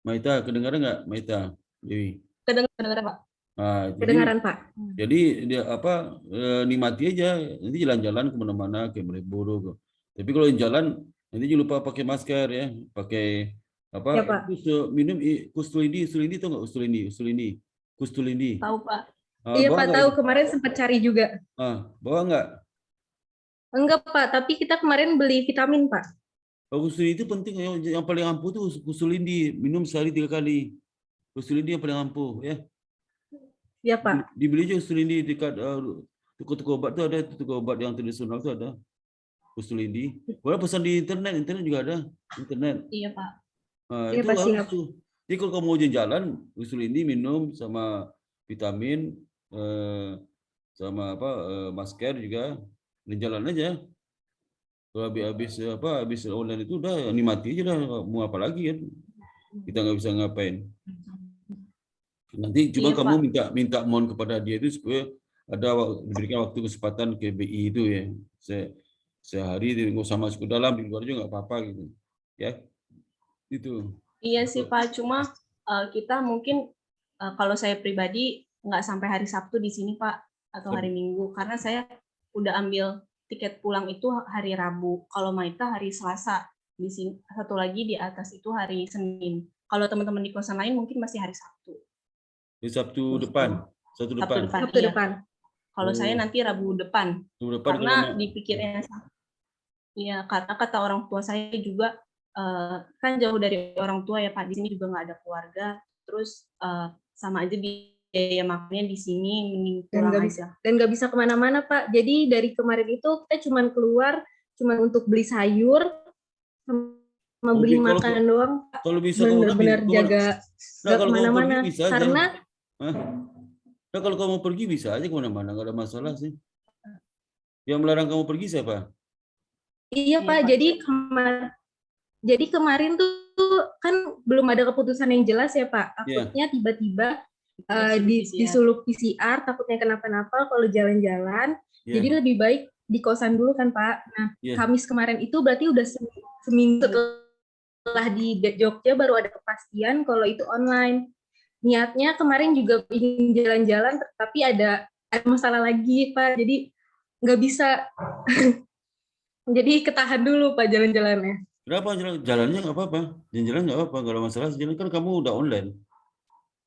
Maita, kedengaran nggak Maita? Dewi? Kedengaran Pak. Kedengaran Pak. Jadi dia nikmati aja, nanti jalan-jalan kemana-mana ke Malioboro. Tapi kalau jalan nanti jangan lupa pakai masker ya, pakai apa? Ya, Pak. Minum Kustulindi itu nggak Kustulindi? Tahu Pak. Iya Pak, tahu kemarin sempat cari juga. Bawa nggak? Enggak, Pak, tapi kita kemarin beli vitamin, Pak. Kusulindi itu penting. Yang paling ampuh itu Kusulindi, minum sehari 3 kali. Kusulindi yang paling ampuh ya. Ya, Pak. Dibeli aja Kusulindi dekat toko-toko obat tuh, ada toko obat yang tradisional tuh ada Kusulindi. Boleh pesan di internet juga ada internet. Iya, Pak. Nah, Iya, itu Pak, harus siap. tuh. Jadi kalau kamu mau jalan, Kusulindi minum sama vitamin sama masker juga, dan jalan aja. Kalau habis online itu udah nikmati aja dah, mau apa lagi kan? Kita nggak bisa ngapain. Nanti cuma Iya, kamu Pak. minta mohon kepada dia itu supaya diberikan waktu kesempatan ke BI itu ya. Sehari nggak usah masuk ke dalam, di luar juga nggak apa-apa gitu. Ya, itu. Iya sih Pak, cuma kita mungkin kalau saya pribadi nggak sampai hari Sabtu di sini Pak, atau hari Minggu, karena saya udah ambil tiket pulang itu hari Rabu. Kalau Maika hari Selasa, di sini satu lagi di atas itu hari Senin. Kalau teman-teman di kosan lain mungkin masih hari Sabtu. Di Sabtu depan. Sabtu Sabtu iya. depan. Kalau saya nanti Rabu depan. Karena dipikirnya, iya, karena kata orang tua saya juga kan jauh dari orang tua ya Pak, di sini juga nggak ada keluarga, terus sama aja biaya makannya di sini, mending pulang aja. Dan nggak bisa kemana-mana Pak. Jadi dari kemarin itu kita cuma keluar, cuma untuk beli sayur, sama beli makanan doang. Kalau bisa benar-benar jaga nggak kemana-mana. Karena nah, kalau kamu pergi bisa aja kemana-mana, nggak ada masalah sih. Yang melarang kamu pergi siapa? Iya Pak, jadi kemarin tuh kan belum ada keputusan yang jelas ya Pak. Takutnya tiba-tiba disuruh PCR, takutnya kenapa-napa kalau jalan-jalan. Jadi lebih baik di kosan dulu kan Pak. Nah, Kamis kemarin itu berarti udah seminggu setelah di Jogja baru ada kepastian kalau itu online. Niatnya kemarin juga ingin jalan-jalan, tapi ada masalah lagi Pak. Jadi nggak bisa. Jadi ketahan dulu Pak jalan-jalannya. Kenapa jalannya nggak apa-apa? Jalan nggak apa-apa, nggak ada masalah. Jalan kan kamu udah online.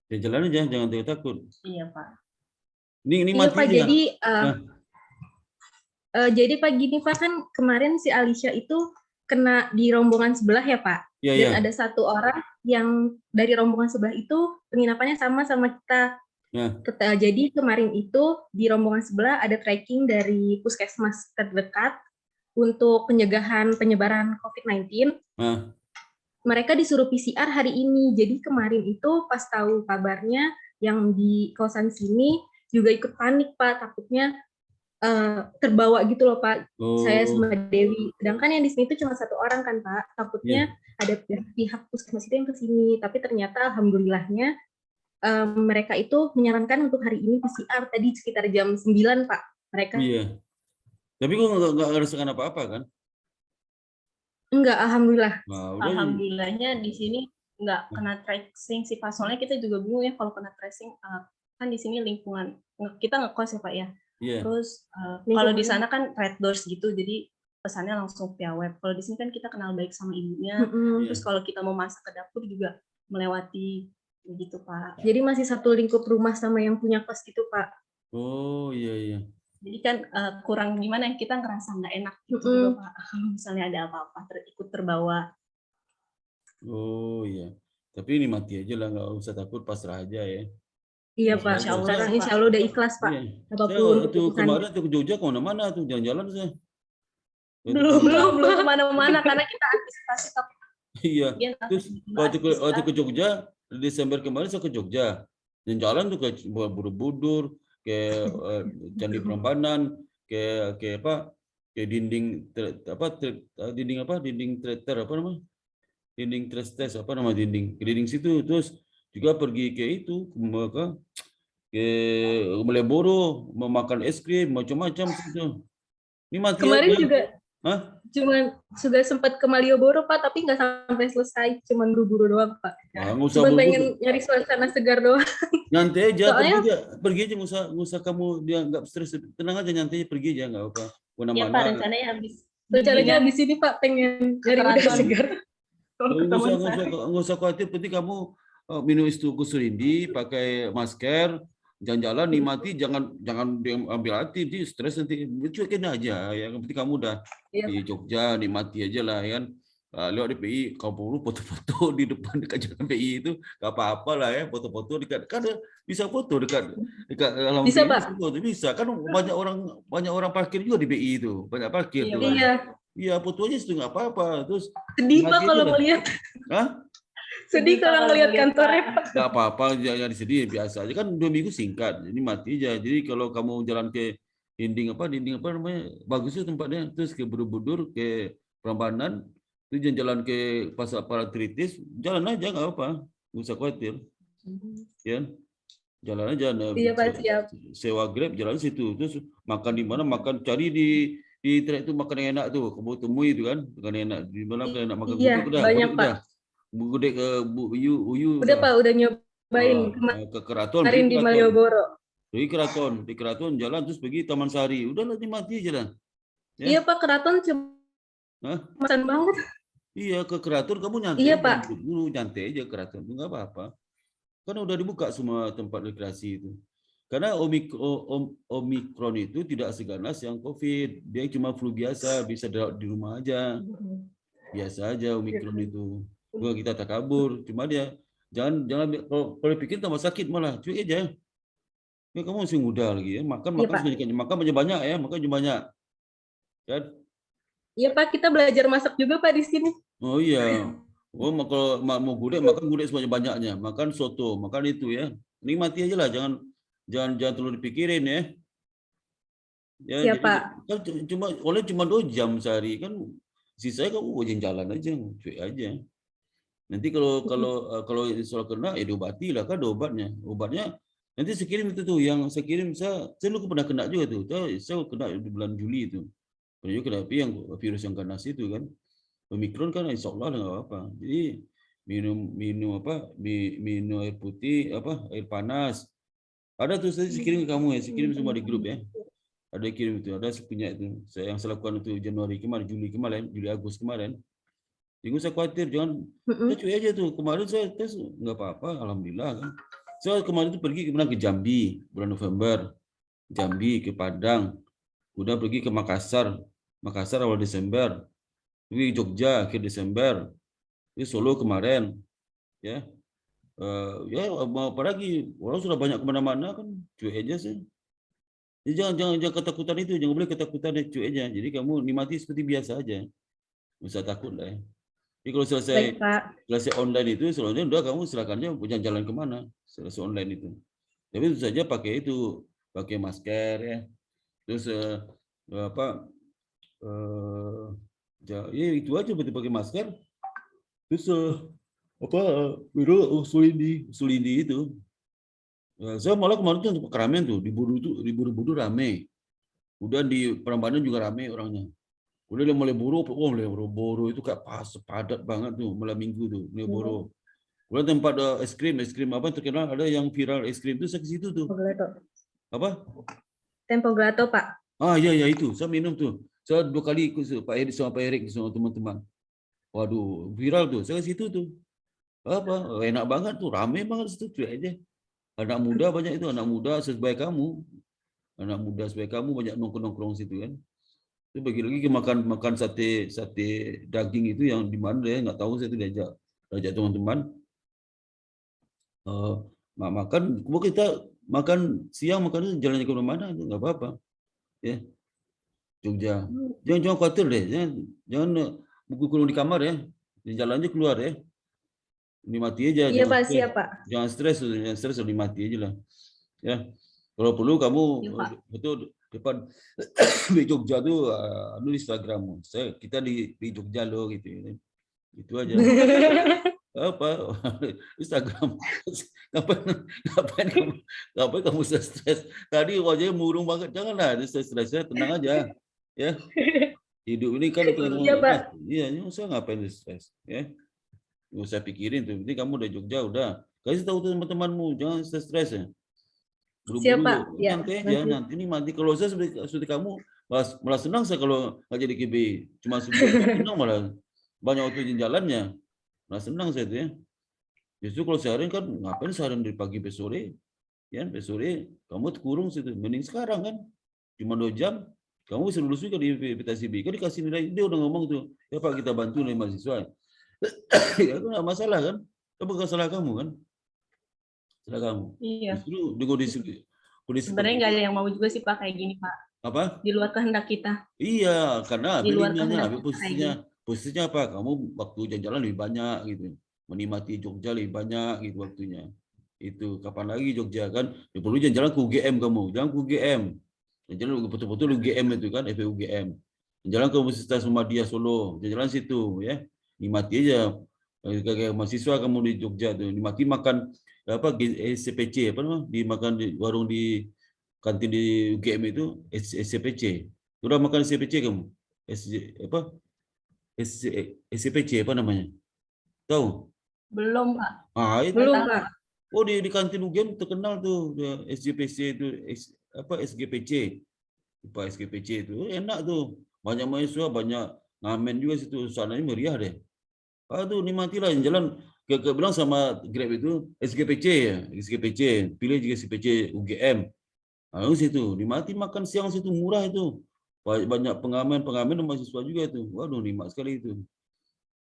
Jalan aja, jangan takut. Iya Pak. Ini iya Pak, jadi Pak gini Pak, kan kemarin si Alicia itu kena di rombongan sebelah ya Pak. Dan ada satu orang yang dari rombongan sebelah itu penginapannya sama kita. Jadi kemarin itu di rombongan sebelah ada tracking dari puskesmas terdekat untuk pencegahan penyebaran COVID-19. Mereka disuruh PCR hari ini. Jadi kemarin itu pas tahu kabarnya yang di kosan sini juga ikut panik Pak, takutnya terbawa gitu loh Pak. Saya sama Dewi. Sedangkan yang di sini itu cuma satu orang kan Pak. Takutnya ada pihak puskesmas itu yang ke sini. Tapi ternyata alhamdulillahnya mereka itu menyarankan untuk hari ini PCR tadi sekitar jam 9 Pak. Mereka. Iya. Tapi kok nggak ngerasakan apa-apa kan? Enggak, alhamdulillah. Alhamdulillahnya di sini nggak kena tracing sih Pak. Soalnya kita juga bingung ya kalau kena tracing. Kan di sini lingkungan kita ngekos ya Pak ya. Terus kalau di sana kan red doors gitu, jadi pesannya langsung via web. Kalau di sini kan kita kenal baik sama ibunya. Terus kalau kita mau masak ke dapur juga melewati gitu Pak. Jadi masih satu lingkup rumah sama yang punya kos gitu Pak. Oh iya. Jadi kan kurang gimana ya, kita ngerasa nggak enak gitu juga Pak. Kalau misalnya ada apa-apa ikut terbawa. Oh iya. Tapi ini mati aja lah, nggak usah takut, pasrah aja ya. Iya Pak. Sekarang insya Allah udah ikhlas Pak. Apapun kemarin tuh ke Jogja kemana-mana tuh jalan-jalan saya. Belum kemana-mana karena kita antisipasi takut. Iya. Terus waktu ke Jogja Desember kemarin saya ke Jogja. Dan jalan tuh ke Borobudur, ke Candi Prambanan, ke dinding situ. Terus juga pergi ke itu ke Malioboro, memakan es krim macam-macam situ. Ini mati kemarin aja. Juga sudah sempat ke Malioboro Pak, tapi nggak sampai selesai, cuman buru-buru doang Pak. Cuma pengen nyari suasana segar doang. Nyantai aja, pergi aja, nggak usah kamu dia nggak stres, tenang aja, nyantai aja, pergi aja nggak apa. Iya Pak, rencananya habis ini Pak pengen nyari udara segar. Nggak usah khawatir, penting kamu minum Kusulindi, pakai masker, jalan-jalan nikmati, jangan ambil hati, di stres nanti, cuekin aja. Yang penting kamu udah di Jogja, nikmati aja lah ya kan. Lewat di PI, kalau perlu foto-foto di depan dekat jalan PI itu nggak apa-apa lah ya, foto-foto dekat, kan bisa foto dekat dalam Bisa, PI, Pak. foto bisa kan, banyak orang parkir juga di PI itu, banyak parkir tuh. Iya. Iya, foto aja itu nggak apa-apa. Terus Sedih Pak nikmati aja kalau lah. melihat. Hah? Sedih kalau melihat kantornya Pak. Nggak apa-apa, jangan sedih, biasa aja kan, 2 minggu singkat, jadi mati aja. Jadi kalau kamu jalan ke dinding apa namanya, bagus itu tempatnya, terus ke Borobudur, ke Prambanan, itu jalan ke Pasar Paratritis, jalan aja nggak apa, nggak usah khawatir, ya, jalan aja. Iya Pak, siap. Sewa Grab, jalan situ, terus makan di mana, makan, cari di trek itu makan yang enak tuh, kamu temui itu kan, makan yang enak, di mana makan enak, makan Iya, gudeg, banyak Pak. Gudeg ke Bu Uyu Udah Pak, udah nyobain ke Keraton, kemarin di Malioboro. di Keraton jalan terus pergi Taman Sari, udahlah nikmati aja lah. Ya. Iya Pak, Keraton cemasan banget. Iya, ke Keraton kamu nyantai. Iya Pak. Dulu nyantai aja Keraton, nggak apa-apa. Karena udah dibuka semua tempat rekreasi itu. Karena Omikron itu tidak seganas yang COVID, dia cuma flu biasa, bisa di rumah aja, biasa aja Omikron itu. Gua kita tak kabur, cuma dia jangan kalau pikir tambah sakit malah, cuy aja. Ya, kamu masih muda lagi ya, makan banyak ya, makan banyak. Kan? Iya Pak, kita belajar masak juga Pak di sini. Oh iya. Oh, kalau mau gudeg, makan gudeg sebanyak-banyaknya, makan soto, makan itu ya. Nikmati aja lah, jangan terlalu dipikirin ya. Ya, Iya jadi, Pak. kan cuma 2 jam sehari kan, sisanya kamu jalan aja, cuy aja. Nanti kalau soal kena, ya diobati lah, kan ada obatnya. Obatnya nanti saya kirim itu tuh, yang saya kirim, saya dulu pernah kena juga tuh. Saya kena di bulan Juli itu. Pernah juga kena yang virus yang ganas itu kan. Omikron kan insya Allah nggak apa-apa. Jadi minum air putih, air panas. Ada tuh saya kirim ke kamu ya, saya kirim semua di grup ya. Ada kirim itu, ada punya itu. Saya yang lakukan itu Januari kemarin, Juli Agustus kemarin. Jadi saya khawatir, jangan cuy aja tuh. Kemarin saya tes nggak apa-apa, alhamdulillah kan. Saya kemarin itu pergi ke Jambi bulan November, Jambi ke Padang, udah pergi ke Makassar awal Desember, pergi Jogja akhir Desember, di Solo kemarin, ya. Ya mau apa lagi? Orang sudah banyak kemana-mana kan, cuy aja sih. Jadi jangan ketakutan itu, jangan boleh ketakutan, cuy aja. Jadi kamu nikmati seperti biasa aja, nggak usah takut lah ya. Jadi kalau selesai online itu, selanjutnya udah kamu silakan aja jalan kemana, selesai online itu. Tapi itu saja pakai masker ya. Terus ya itu aja, berarti pakai masker. Terus Sulindi itu. Saya malah kemarin tuh keramaian tuh di Borobudur rame. Udah di Prambanan juga rame orangnya. Udah mulai Malioboro itu kayak padat banget tuh malam minggu tuh Malioboro. Udah tempat es krim apa terkenal, ada yang viral es krim tuh, saya ke situ tuh. Apa? Tempo Gelato Pak. Ah iya itu, saya minum tuh. Saya 2 kali ikut Pak Erik sama teman-teman. Waduh, viral tuh. Saya ke situ tuh. Apa? Enak banget tuh, rame banget situ tuh aja. Anak muda banyak itu, anak muda sebaik kamu. Anak muda sebaik kamu banyak nongkrong situ kan. Itu bagi lagi ke makan sate daging itu yang di mana ya, nggak tahu, saya itu diajak teman-teman. Makan, kita makan siang, makan jalannya ke mana nggak apa-apa ya. Jogja, jangan khawatir deh, jangan buku kurung di kamar ya, jalan aja keluar ya, nikmati aja. Iya Pak, siap Pak. Jangan stres, nikmati aja lah ya. Kalau perlu kamu betul depan di Jogja tuh di Instagram kita di Jogja loh gitu ya. Itu aja. Apa Instagram, ngapain kamu stres? Tadi wajahnya murung banget, janganlah stres, tenang aja ya. Hidup ini kan iya, saya ngapain stres ya, nggak usah pikirin tuh. Jadi kamu udah Jogja, udah kasih tahu teman-temanmu, jangan stres ya. Buru-buru nanti aja, nanti ini mati. Kalau saya seperti kamu malah senang saya kalau nggak jadi KB, cuma senang malah banyak waktu jalannya. Nah senang saya itu ya. Justru kalau seharian kan ngapain seharian dari pagi sampai sore, Ya, sampai sore kamu kurung situ. Mending sekarang kan, cuma 2 jam, kamu bisa lulus juga di PTSB. Kan dikasih nilai, dia udah ngomong tuh, ya Pak kita bantu nih mahasiswa. Ya itu nggak masalah kan, itu bukan salah kamu kan, salah kamu. Iya. Justru di kondisi Sebenarnya nggak ada yang mau juga sih Pak kayak gini Pak. apa? Di luar kehendak kita. Iya, karena Di luar pilihannya, kehendak kita kayak posisinya apa? Kamu waktu jalan-jalan lebih banyak gitu, menikmati Jogja lebih banyak gitu waktunya. Itu kapan lagi Jogja kan? Ya perlu jalan-jalan ke UGM kamu, jangan ke UGM. Jalan betul-betul UGM itu kan, FUGM. Jalan ke Universitas Muhammadiyah Solo, jalan situ ya. Nikmati aja. Kayak mahasiswa kamu di Jogja tuh, nikmati makan apa SCPC apa namanya? Dimakan di warung di kantin di UGM itu SCPC. Udah makan SCPC kamu? Apa? SCPC apa namanya? Tahu? Belum Pak. Ah, itu. Belum, Pak. Oh di kantin UGM terkenal tuh SGPC itu apa SGPC. Pak SGPC itu enak tuh. Banyak mahasiswa, banyak ngamen juga situ. Suasananya meriah deh. Aduh, nikmatilah jalan ke bilang sama Grab itu SGPC ya, SGPC. Pilih juga SGPC UGM. Nah, situ nikmati makan siang situ murah itu. Banyak pengamen mahasiswa juga itu. Waduh, nikmat sekali itu.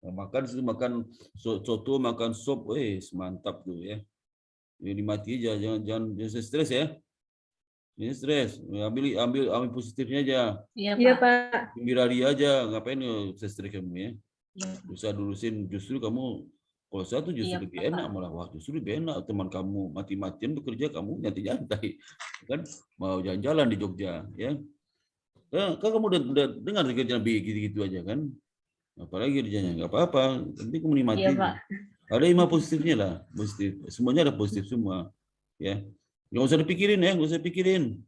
Nah, makan situ makan soto, makan sop, mantap tuh ya. Ini mati aja, jangan stres ya. Ini stres, ambil positifnya aja. Iya, Pak. Gembira aja, ngapain stres kamu ya? Iya. Bisa lulusin, justru kamu kalau saya tuh justru lebih enak malah. Wah, justru lebih enak teman kamu mati-matian bekerja, kamu nyantai-nyantai kan, mau jalan-jalan di Jogja ya. Kan kamu udah dengar kerjaan gitu-gitu aja kan. Apalagi kerjanya nggak apa-apa, nanti kamu nikmati. Iya, Pak. Ada lima positifnya lah, positif. Semuanya ada positif semua, ya. Nggak usah dipikirin ya, nggak usah pikirin.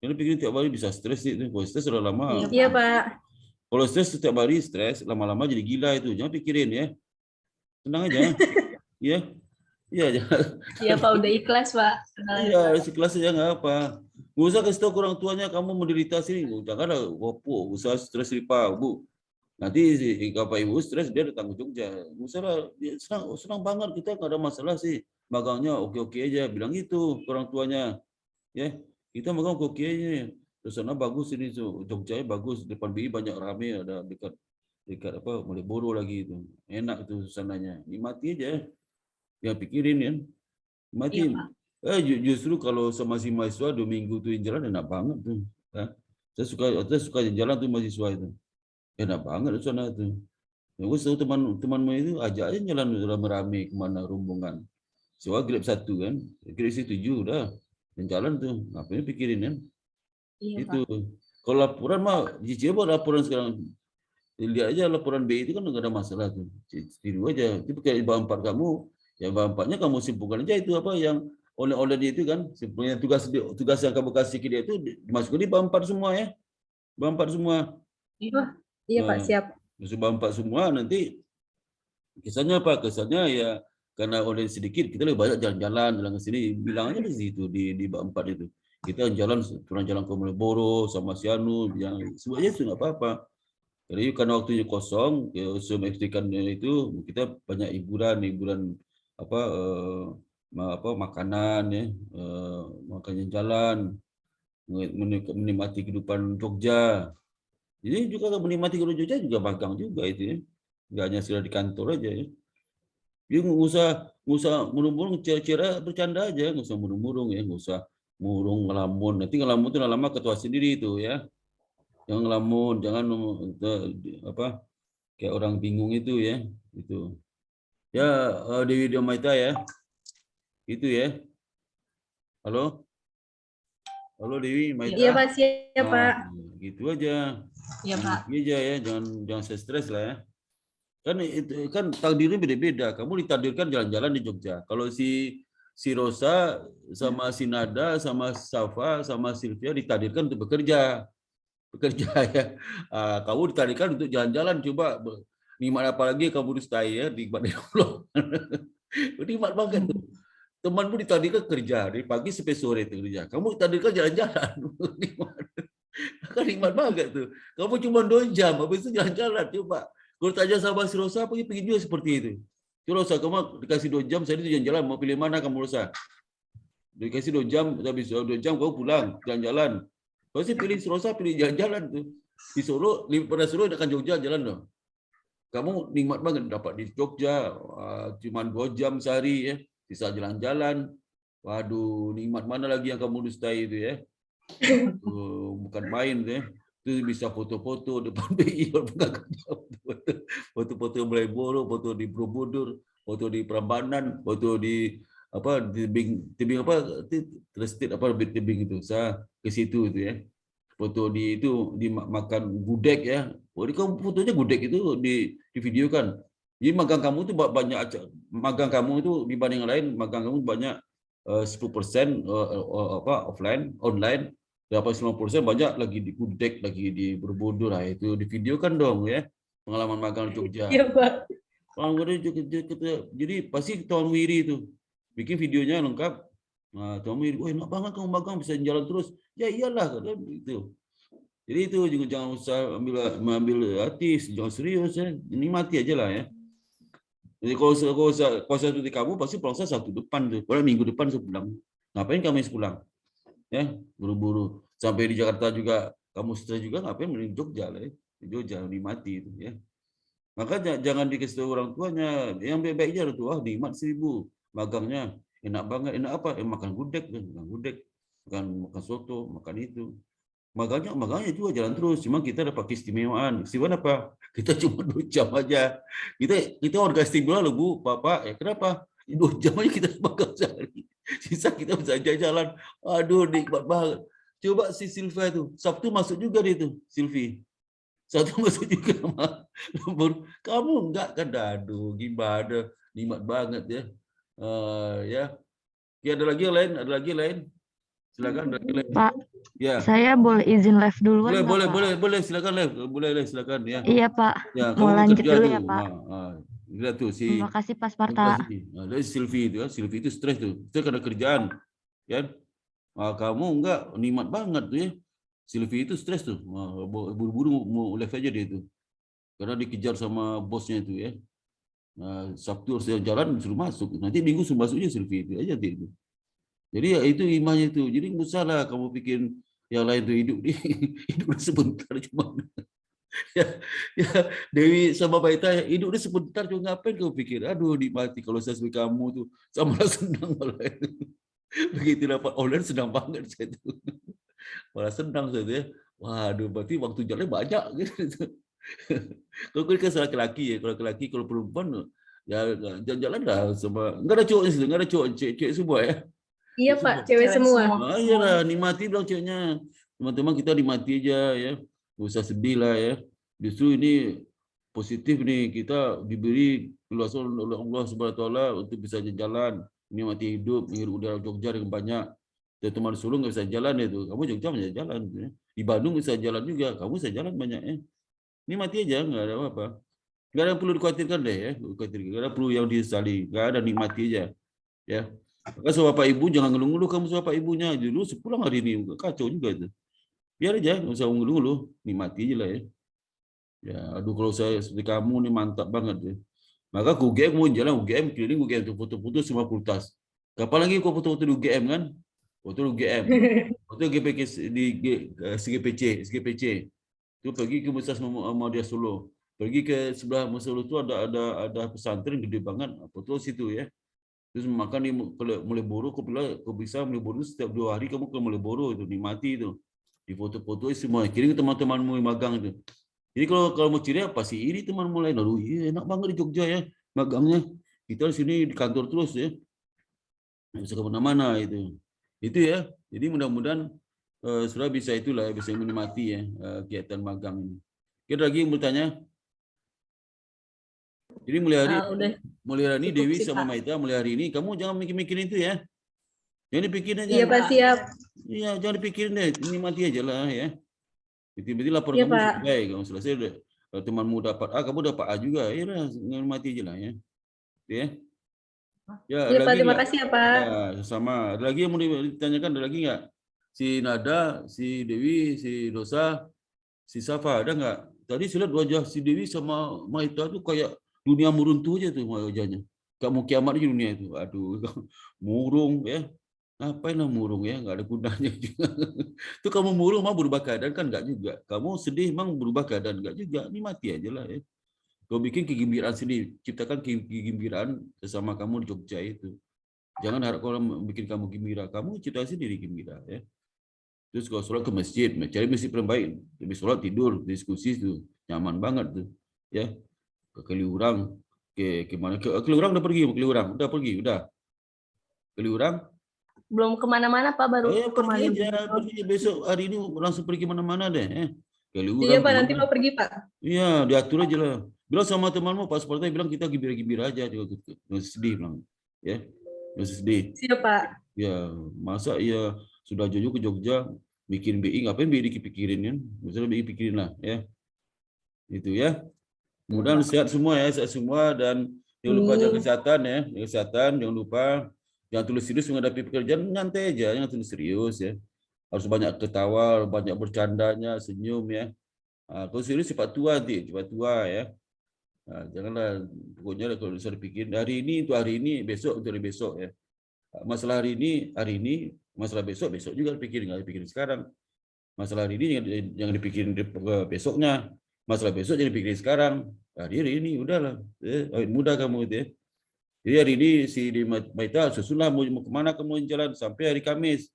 Karena pikirin tiap hari bisa stres itu. Kalau stres sudah lama. Iya, Pak. Kalau stres setiap hari stres, lama-lama jadi gila itu. Jangan pikirin ya. Tenang aja. Ya, iya jangan. Iya Pak, udah ikhlas Pak. Iya, ikhlas aja nggak apa. Nggak usah kasih tahu ke orang tuanya kamu menderita sini. Jangan ada wopo, usah stres Pak, Bu. Nanti kalau ibu stres dia datang ke Jogja. Misalnya dia senang banget kita nggak ada masalah sih. Magangnya oke-oke aja, bilang gitu ke orang tuanya. Ya, kita magang oke aja. Terus sana bagus ini Jogja bagus, depan BI banyak rame, ada dekat apa Malioboro lagi itu. Enak itu sananya. Nikmati aja. Ya pikirin ya. Nikmati. Justru kalau sama si mahasiswa 2 minggu tuh jalan enak banget tuh. Ya. Saya suka jalan tuh mahasiswa itu. Enak banget di sana tuh. Ya, gue tahu teman-temanmu itu ajak aja jalan rame-rame kemana rombongan. Sewa Grab 1 kan, Grab 7 udah dan jalan tuh. Ngapain pikirin kan? Iya, itu. Pak. Kalau laporan mah, coba laporan sekarang. Lihat aja laporan BI itu kan nggak ada masalah tuh. Tiru aja. Itu kayak bab 4 kamu, ya bab 4-nya kamu simpulkan aja itu apa yang oleh dia itu kan, simpulnya tugas yang kamu kasih ke dia itu dimasukkan di bab 4 semua ya. Bab 4 semua. Iya, Pak, siap. Bab 4 semua nanti kesannya apa? Kesannya ya karena oleh sedikit kita lebih banyak jalan ke sini. Bilang aja di situ di bab 4 itu. Kita turun jalan ke Malioboro sama Sianu, yang semuanya itu nggak apa-apa. Jadi karena waktunya kosong, ya semestikan itu kita banyak hiburan apa makanan ya, makan jalan, menikmati kehidupan Jogja. Jadi juga menikmati kehidupan Jogja juga magang juga itu ya. Nggak hanya sudah di kantor aja ya. Jadi nggak usah murung-murung, cara bercanda aja, nggak usah murung-murung ya, nggak usah murung ngelamun. Nanti ngelamun itu lama ketua sendiri itu ya. Jangan ngelamun, jangan apa kayak orang bingung itu ya, itu. Ya Dewi Diomaita ya, itu ya. Halo Dewi Maita. Iya, Pak, siap, Pak. Gitu aja. Iya Pak. Gitu aja ya, jangan stres lah ya. Kan itu kan takdirnya beda-beda. Kamu ditakdirkan jalan-jalan di Jogja. Kalau si Rosa sama si Nada sama Safa sama Sylvia ditakdirkan untuk bekerja ya. Kamu ditakdirkan untuk jalan-jalan, coba nikmat apalagi kamu stay ya di Allah. Nikmat banget tuh. Temanmu ditakdirkan kerja dari pagi sampai sore kerja. Kamu ditakdirkan jalan-jalan. Kan nikmat banget tuh. Kamu cuma 2 jam habis itu jalan-jalan, coba. Kalau tanya sama si Rosa, pergi juga seperti itu. Si Rosa, kamu dikasih 2 jam, saya itu jalan-jalan, mau pilih mana kamu Rosa? Dikasih 2 jam, habis 2 jam kau pulang jalan-jalan. Kau sih pilih Rosa, pilih jalan-jalan tuh. Di Solo, pada Solo dekat Jogja jalan dong. Kamu nikmat banget dapat di Jogja, cuma 2 jam sehari ya, bisa jalan-jalan. Waduh, nikmat mana lagi yang kamu dustai itu ya? Bukan main tuh ya. Itu bisa foto-foto depan BI, foto-foto Malioboro, foto di Borobudur, foto di Prambanan, foto di apa di tebing apa Trestit apa tebing itu. Saya ke situ itu ya. Foto di itu di makan gudeg ya. Oh, ini kamu fotonya gudeg itu di video kan. Jadi magang kamu itu banyak magang kamu itu dibanding yang lain magang kamu banyak 10% apa offline, online. Berapa 90% banyak lagi di gudeg, lagi di Borobudur. Nah, itu di video kan dong ya. Pengalaman magang di Jogja. Iya, Pak. Jadi pasti Tuan Wiri itu bikin videonya lengkap. Nah, Tuan Wiri, wah enak banget kamu magang bisa jalan terus. Ya iyalah kan itu. Jadi itu juga jangan usah mengambil hati, jangan serius ya. Ini mati aja lah ya. Jadi kalau seperti kamu pasti pulang saya Sabtu depan tuh. Kalau minggu depan saya pulang. Ngapain kamu pulang? Ya, buru-buru. Sampai di Jakarta juga kamu stres juga ngapain di Jogja lah ya. Di Jogja nikmati itu ya. Maka jangan dikasih tahu orang tuanya. Yang baik-baiknya orang tua nikmat 1000 magangnya. Enak banget. Enak apa? Makan gudeg, makan soto, makan itu. Magangnya juga jalan terus. Cuma kita dapat keistimewaan. Keistimewaan apa? Kita cuma 2 jam aja. Kita warga istimewa loh Bu, Bapak. Ya kenapa? 2 jam aja kita magang sehari. Sisa kita bisa jalan. Aduh, nikmat banget. Coba si Silva itu, Sabtu masuk juga dia itu, Silvi. Sabtu masuk juga sama kamu enggak kan? Aduh, gimana? Nikmat banget ya. Ya. Ya, ada lagi yang lain? Ada lagi yang lain? Silakan. Ada lagi lain. Pak, ya. Saya boleh izin live duluan nggak, Pak? Boleh, silakan live. Boleh silakan ya. Iya, Pak. Ya, Mau kamu lanjut kerja dulu tuh. ya, Pak. Lihat tuh si Terima kasih, Pak Sparta. Dari Silvi itu ya. Silvi itu stres tuh. Itu karena kerjaan. Ya. Kamu enggak nikmat banget tuh ya. Silvi itu stres tuh. Buru-buru mau live aja dia itu. Karena dikejar sama bosnya itu ya. Sabtu harus jalan suruh masuk. Nanti Minggu suruh masuknya Silvi itu aja dia itu. Jadi ya itu imannya itu. Jadi nggak usah lah kamu bikin yang lain tuh hidup sebentar cuma. ya Dewi sama Baita hidup sebentar cuma ngapain kau pikir? Aduh nikmati kalau saya sebagai kamu tuh sama senang malah. Begitu dapat online senang banget saya tuh. Malah senang saya tuh ya. Waduh berarti waktu jalan banyak gitu. Kalau kan laki-laki ya, kalau laki-laki kalau perempuan ya jalan-jalan lah sama enggak ada cowok di situ, enggak ada cowok, cewek semua ya. Iya, Pak. Cewek semua. Iyalah, nikmati bilang ceweknya. Teman-teman kita nikmati aja ya. Nggak usah sedih lah ya. Justru ini positif nih, kita diberi keluasan oleh Allah Subhanahu wa taala untuk bisa jalan, nikmati hidup, menghirup udara Jogja dengan banyak. Teman Solo nggak bisa jalan itu. Kamu Jogja bisa jalan ya. Di Bandung bisa jalan juga. Kamu bisa jalan banyak ya. Nikmati aja, nggak ada apa-apa. Nggak ada yang perlu dikhawatirkan deh ya. Nggak ada perlu yang disesali. Nggak ada, nikmati aja. Ya. Maka sama Bapak Ibu jangan ngeluh-ngeluh kamu sama Bapak Ibunya. Dulu sepulang hari ini kacau juga itu. Biar aja, nggak usah ngeluh-ngeluh, nikmati aja lah ya. Ya, aduh kalau saya seperti kamu nih mantap banget ya. Maka ke UGM mau jalan UGM keliling UGM tuh foto-foto semua fakultas. Kapan lagi kau foto-foto di UGM kan? Foto di UGM, foto GPK di SGPC. Itu pergi ke Universitas Muhammadiyah Solo. Pergi ke sebelah Solo itu ada pesantren gede banget, foto situ ya. Terus makan di Malioboro, kau bisa Malioboro setiap 2 hari kamu ke Malioboro itu nikmati itu. Di foto-foto semua, kirim teman-temanmu yang magang itu. Jadi kalau mau ceria pasti iri temanmu lain. Lalu iya enak banget di Jogja ya magangnya. Kita di sini di kantor terus ya. Nggak bisa kemana-mana itu. Itu ya. Jadi mudah-mudahan sudah bisa itulah ya, bisa menikmati ya kegiatan magang ini. Kira lagi yang bertanya? Jadi mulai hari ini Dewi sama Maita mulai hari ini kamu jangan mikir-mikirin itu ya. Jangan dipikirin aja. Iya, Pak, siap. Iya, jangan dipikirin deh, nikmati aja lah ya. Tiba-tiba lapor Iya, kamu Pak. selesai, kamu selesai udah temanmu dapat A, kamu dapat A juga. Ya lah, nikmati aja lah ya. Ya. Ya, Iya, Pak, terima nggak? kasih ya, Pak. Ya, sama. Ada lagi yang mau ditanyakan? Ada lagi nggak? Si Nada, si Dewi, si Dosa, si Safa, ada nggak? Tadi saya lihat wajah si Dewi sama Maita tuh kayak dunia muruntuh aja tuh wajahnya. Kayak mau kiamat di dunia itu. Aduh, murung ya. Ngapain lah murung ya, nggak ada gunanya juga. Itu kamu murung mau berubah keadaan kan nggak juga. Kamu sedih emang berubah keadaan nggak juga. Ini mati aja lah ya. Kau bikin kegembiraan sendiri, ciptakan kegembiraan sesama kamu di Jogja itu. Jangan harap orang bikin kamu gembira, kamu cipta sendiri gembira ya. Terus kalau sholat ke masjid, cari masjid paling baik. Habis sholat tidur, diskusi itu nyaman banget tuh ya. Ke Kaliurang, ke mana? Ke Kaliurang udah pergi, udah pergi. Kaliurang. Belum kemana-mana Pak, baru Pergi kemarin. aja, pergi besok hari ini langsung pergi mana-mana deh. Kaliurang. Iya Pak, nanti mau pergi Pak. Iya, diatur aja lah. Bilang sama temanmu pas sportnya bilang kita gembira-gembira aja juga gitu. Nggak sedih bilang. Ya. Nggak sedih. Siap Pak. Ya, masa ya sudah jauh ke Jogja bikin BI ngapain BI dipikirin kan? Misalnya BI pikirin lah ya. Itu ya. Mudah-mudahan sehat semua ya, sehat semua dan jangan lupa jaga kesehatan ya, jaga kesehatan, jangan lupa jangan tulus serius menghadapi pekerjaan, nyantai aja, jangan tulus serius ya. Harus banyak ketawa, banyak bercandanya, senyum ya. Kalau serius cepat tua ya. Nah, janganlah pokoknya kalau bisa dipikirin hari ini untuk hari ini, besok untuk hari besok ya. Masalah hari ini, masalah besok juga dipikirin, nggak dipikirin sekarang. Masalah hari ini jangan dipikirin besoknya, masalah besok jangan dipikirin sekarang. Hari ini udahlah, mudah kamu itu ya. Jadi hari ini si di Maita susunlah mau kemana kamu jalan sampai hari Kamis,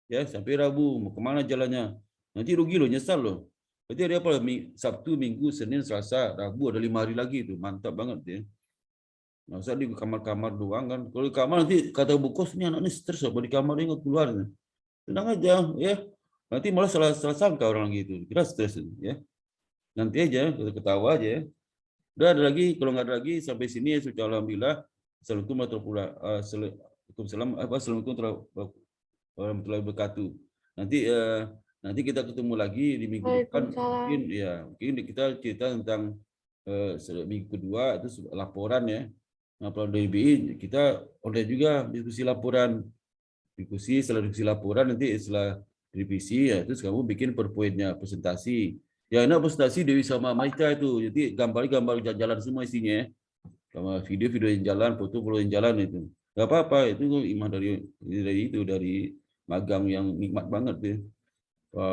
ya sampai Rabu mau kemana jalannya. Nanti rugi loh, nyesal loh. Berarti hari apa? Sabtu, Minggu, Senin, Selasa, Rabu ada 5 hari lagi itu, mantap banget ya. Nggak usah di kamar-kamar doang kan. Kalau di kamar nanti kata bu kos ini anak ini stres apa di kamar ini nggak keluar. Tenang aja ya. Nanti malah salah sangka orang gitu. Kira stres ya. Nanti aja ketawa aja ya. Udah ada lagi, kalau nggak ada lagi sampai sini ya sudah alhamdulillah. Assalamualaikum warahmatullahi wabarakatuh. Nanti kita ketemu lagi di minggu depan. Mungkin kita cerita tentang minggu kedua itu laporan ya. Laporan dari BI kita udah juga diskusi laporan. Setelah diskusi laporan nanti setelah revisi ya terus kamu bikin perpoinnya presentasi. Ya enak presentasi Dewi sama Maika itu. Jadi gambar jalan semua isinya ya. Sama video-video yang jalan, foto-foto yang jalan itu. Gak apa-apa, itu imah dari magang yang nikmat banget ya.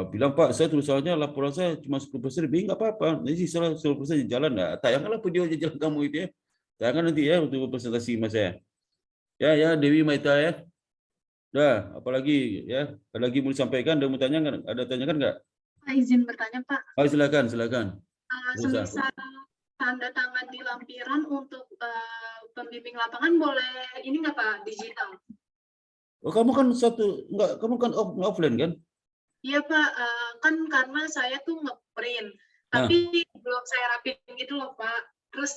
Bilang Pak, saya tulisannya laporan saya cuma 10% lebih, nggak apa-apa. Nanti sisa 10% jalan, nah, tayangkanlah video jalan kamu itu ya. Tayangkan nanti ya untuk presentasi mas saya. Ya Dewi Maita ya. Dah, apalagi ya? Ada lagi mau disampaikan? Ada mau tanya nggak? Ada tanyakan nggak? Pak, izin bertanya Pak. Silakan. Semisal tanda tangan di lampiran untuk pembimbing lapangan boleh ini nggak Pak, digital? Oh kamu kan kamu kan offline kan? Iya Pak, kan karena saya tuh ngeprint, tapi belum saya rapin gitu loh Pak. Terus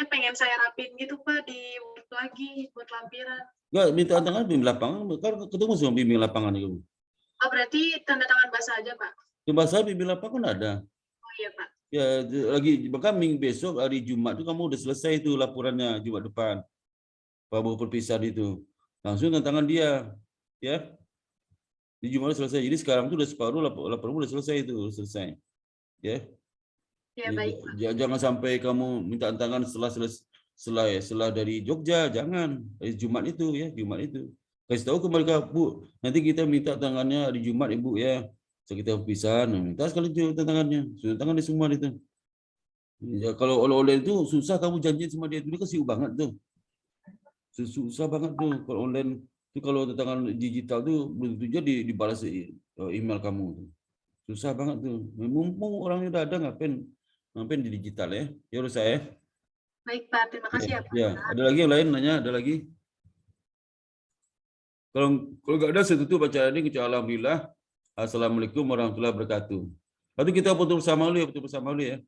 pengen saya rapin gitu Pak di Word lagi buat lampiran. Enggak, minta tangan bimbing lapangan, kan ketemu sama bimbing lapangan itu. Oh berarti tanda tangan basah aja Pak? Basah bimbing lapangan ada. Oh iya Pak. Ya lagi bahkan minggu besok hari Jumat itu kamu udah selesai itu laporannya Jumat depan. Prabowo perpisahan itu. Langsung tanda tangan dia. Ya. Di Jumat selesai. Jadi sekarang itu udah separuh laporan udah selesai itu, selesai. Ya. Ya baik Pak. Jangan sampai kamu minta tangan setelah dari Jogja, jangan. Jumat itu ya, Jumat itu. Kasih tahu ke mereka, Bu, nanti kita minta tangannya hari Jumat Ibu ya. Kita perpisahan, minta sekali tangannya. Sudah tangan di semua itu. Ya, kalau oleh-oleh itu susah kamu janji sama dia, itu kan sibuk banget tuh. Susah banget tuh kalau online itu, kalau tangan digital tuh belum tentu jadi dibalas email kamu. Susah banget tuh. Mumpung orangnya udah ada ngapain di digital ya. Ya udah saya. Baik Pak, terima kasih ya Pak. Ya, ada lagi yang lain nanya, ada lagi? Kalau nggak ada saya tutup acara ini, alhamdulillah. Assalamualaikum warahmatullahi wabarakatuh. Lalu kita foto bersama dulu ya,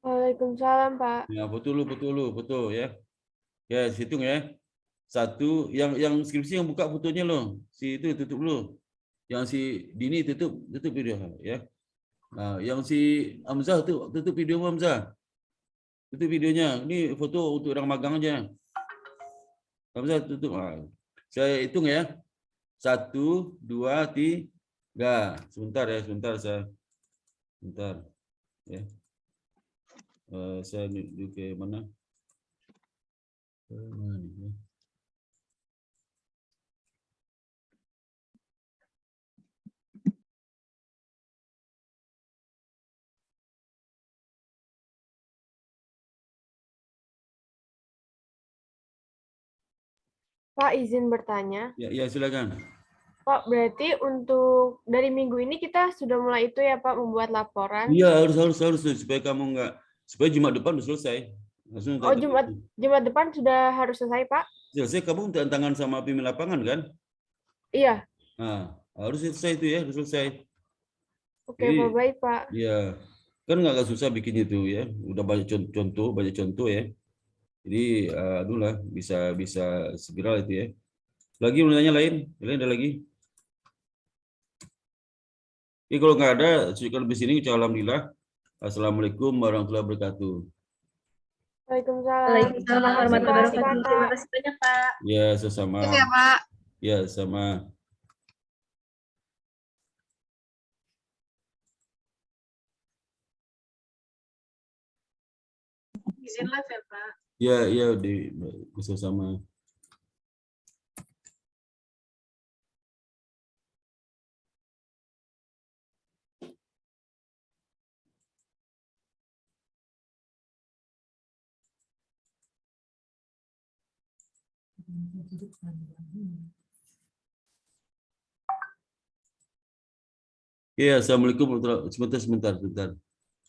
Waalaikumsalam Pak. Ya, foto ya. Ya, hitung ya. 1, yang skripsi yang buka fotonya loh. Si itu tutup dulu. Yang si Dini tutup video ya. Nah, yang si Hamzah tutup video Hamzah. Tutup videonya. Ini foto untuk orang magang aja. Hamzah tutup. Nah, saya hitung ya. 1, 2, 3. Sebentar saya. Bentar. Ya. Saya di ke mana? Mana? Pak, izin bertanya. Ya, silakan. Pak, berarti untuk dari minggu ini kita sudah mulai itu ya Pak, membuat laporan. Iya, harus supaya kamu supaya Jumat depan udah selesai. Langsung Oh, Jumat depan sudah harus selesai Pak? selesai, kamu minta tangan sama pemimpin lapangan kan? Iya. Nah, harus selesai itu ya, harus selesai. Oke, Jadi, Pak, baik Pak. ya, kan nggak susah bikin itu ya. Udah banyak contoh ya. Jadi, aduh lah, bisa spiral itu ya. Lagi mau nanya lain ada lagi? Oke, kalau nggak ada, cukup lebih sini. Alhamdulillah. Assalamualaikum warahmatullahi wabarakatuh. Waalaikumsalam. Waalaikumsalam warahmatullahi Terima kasih, wabarakatuh. Pak. Terima kasih banyak, Pak. Ya, sesama. Terima kasih ya, Pak. Ya, sama. Izin live ya, Pak. Ya, sama. Ya, assalamualaikum warahmatullahi wabarakatuh. Sebentar.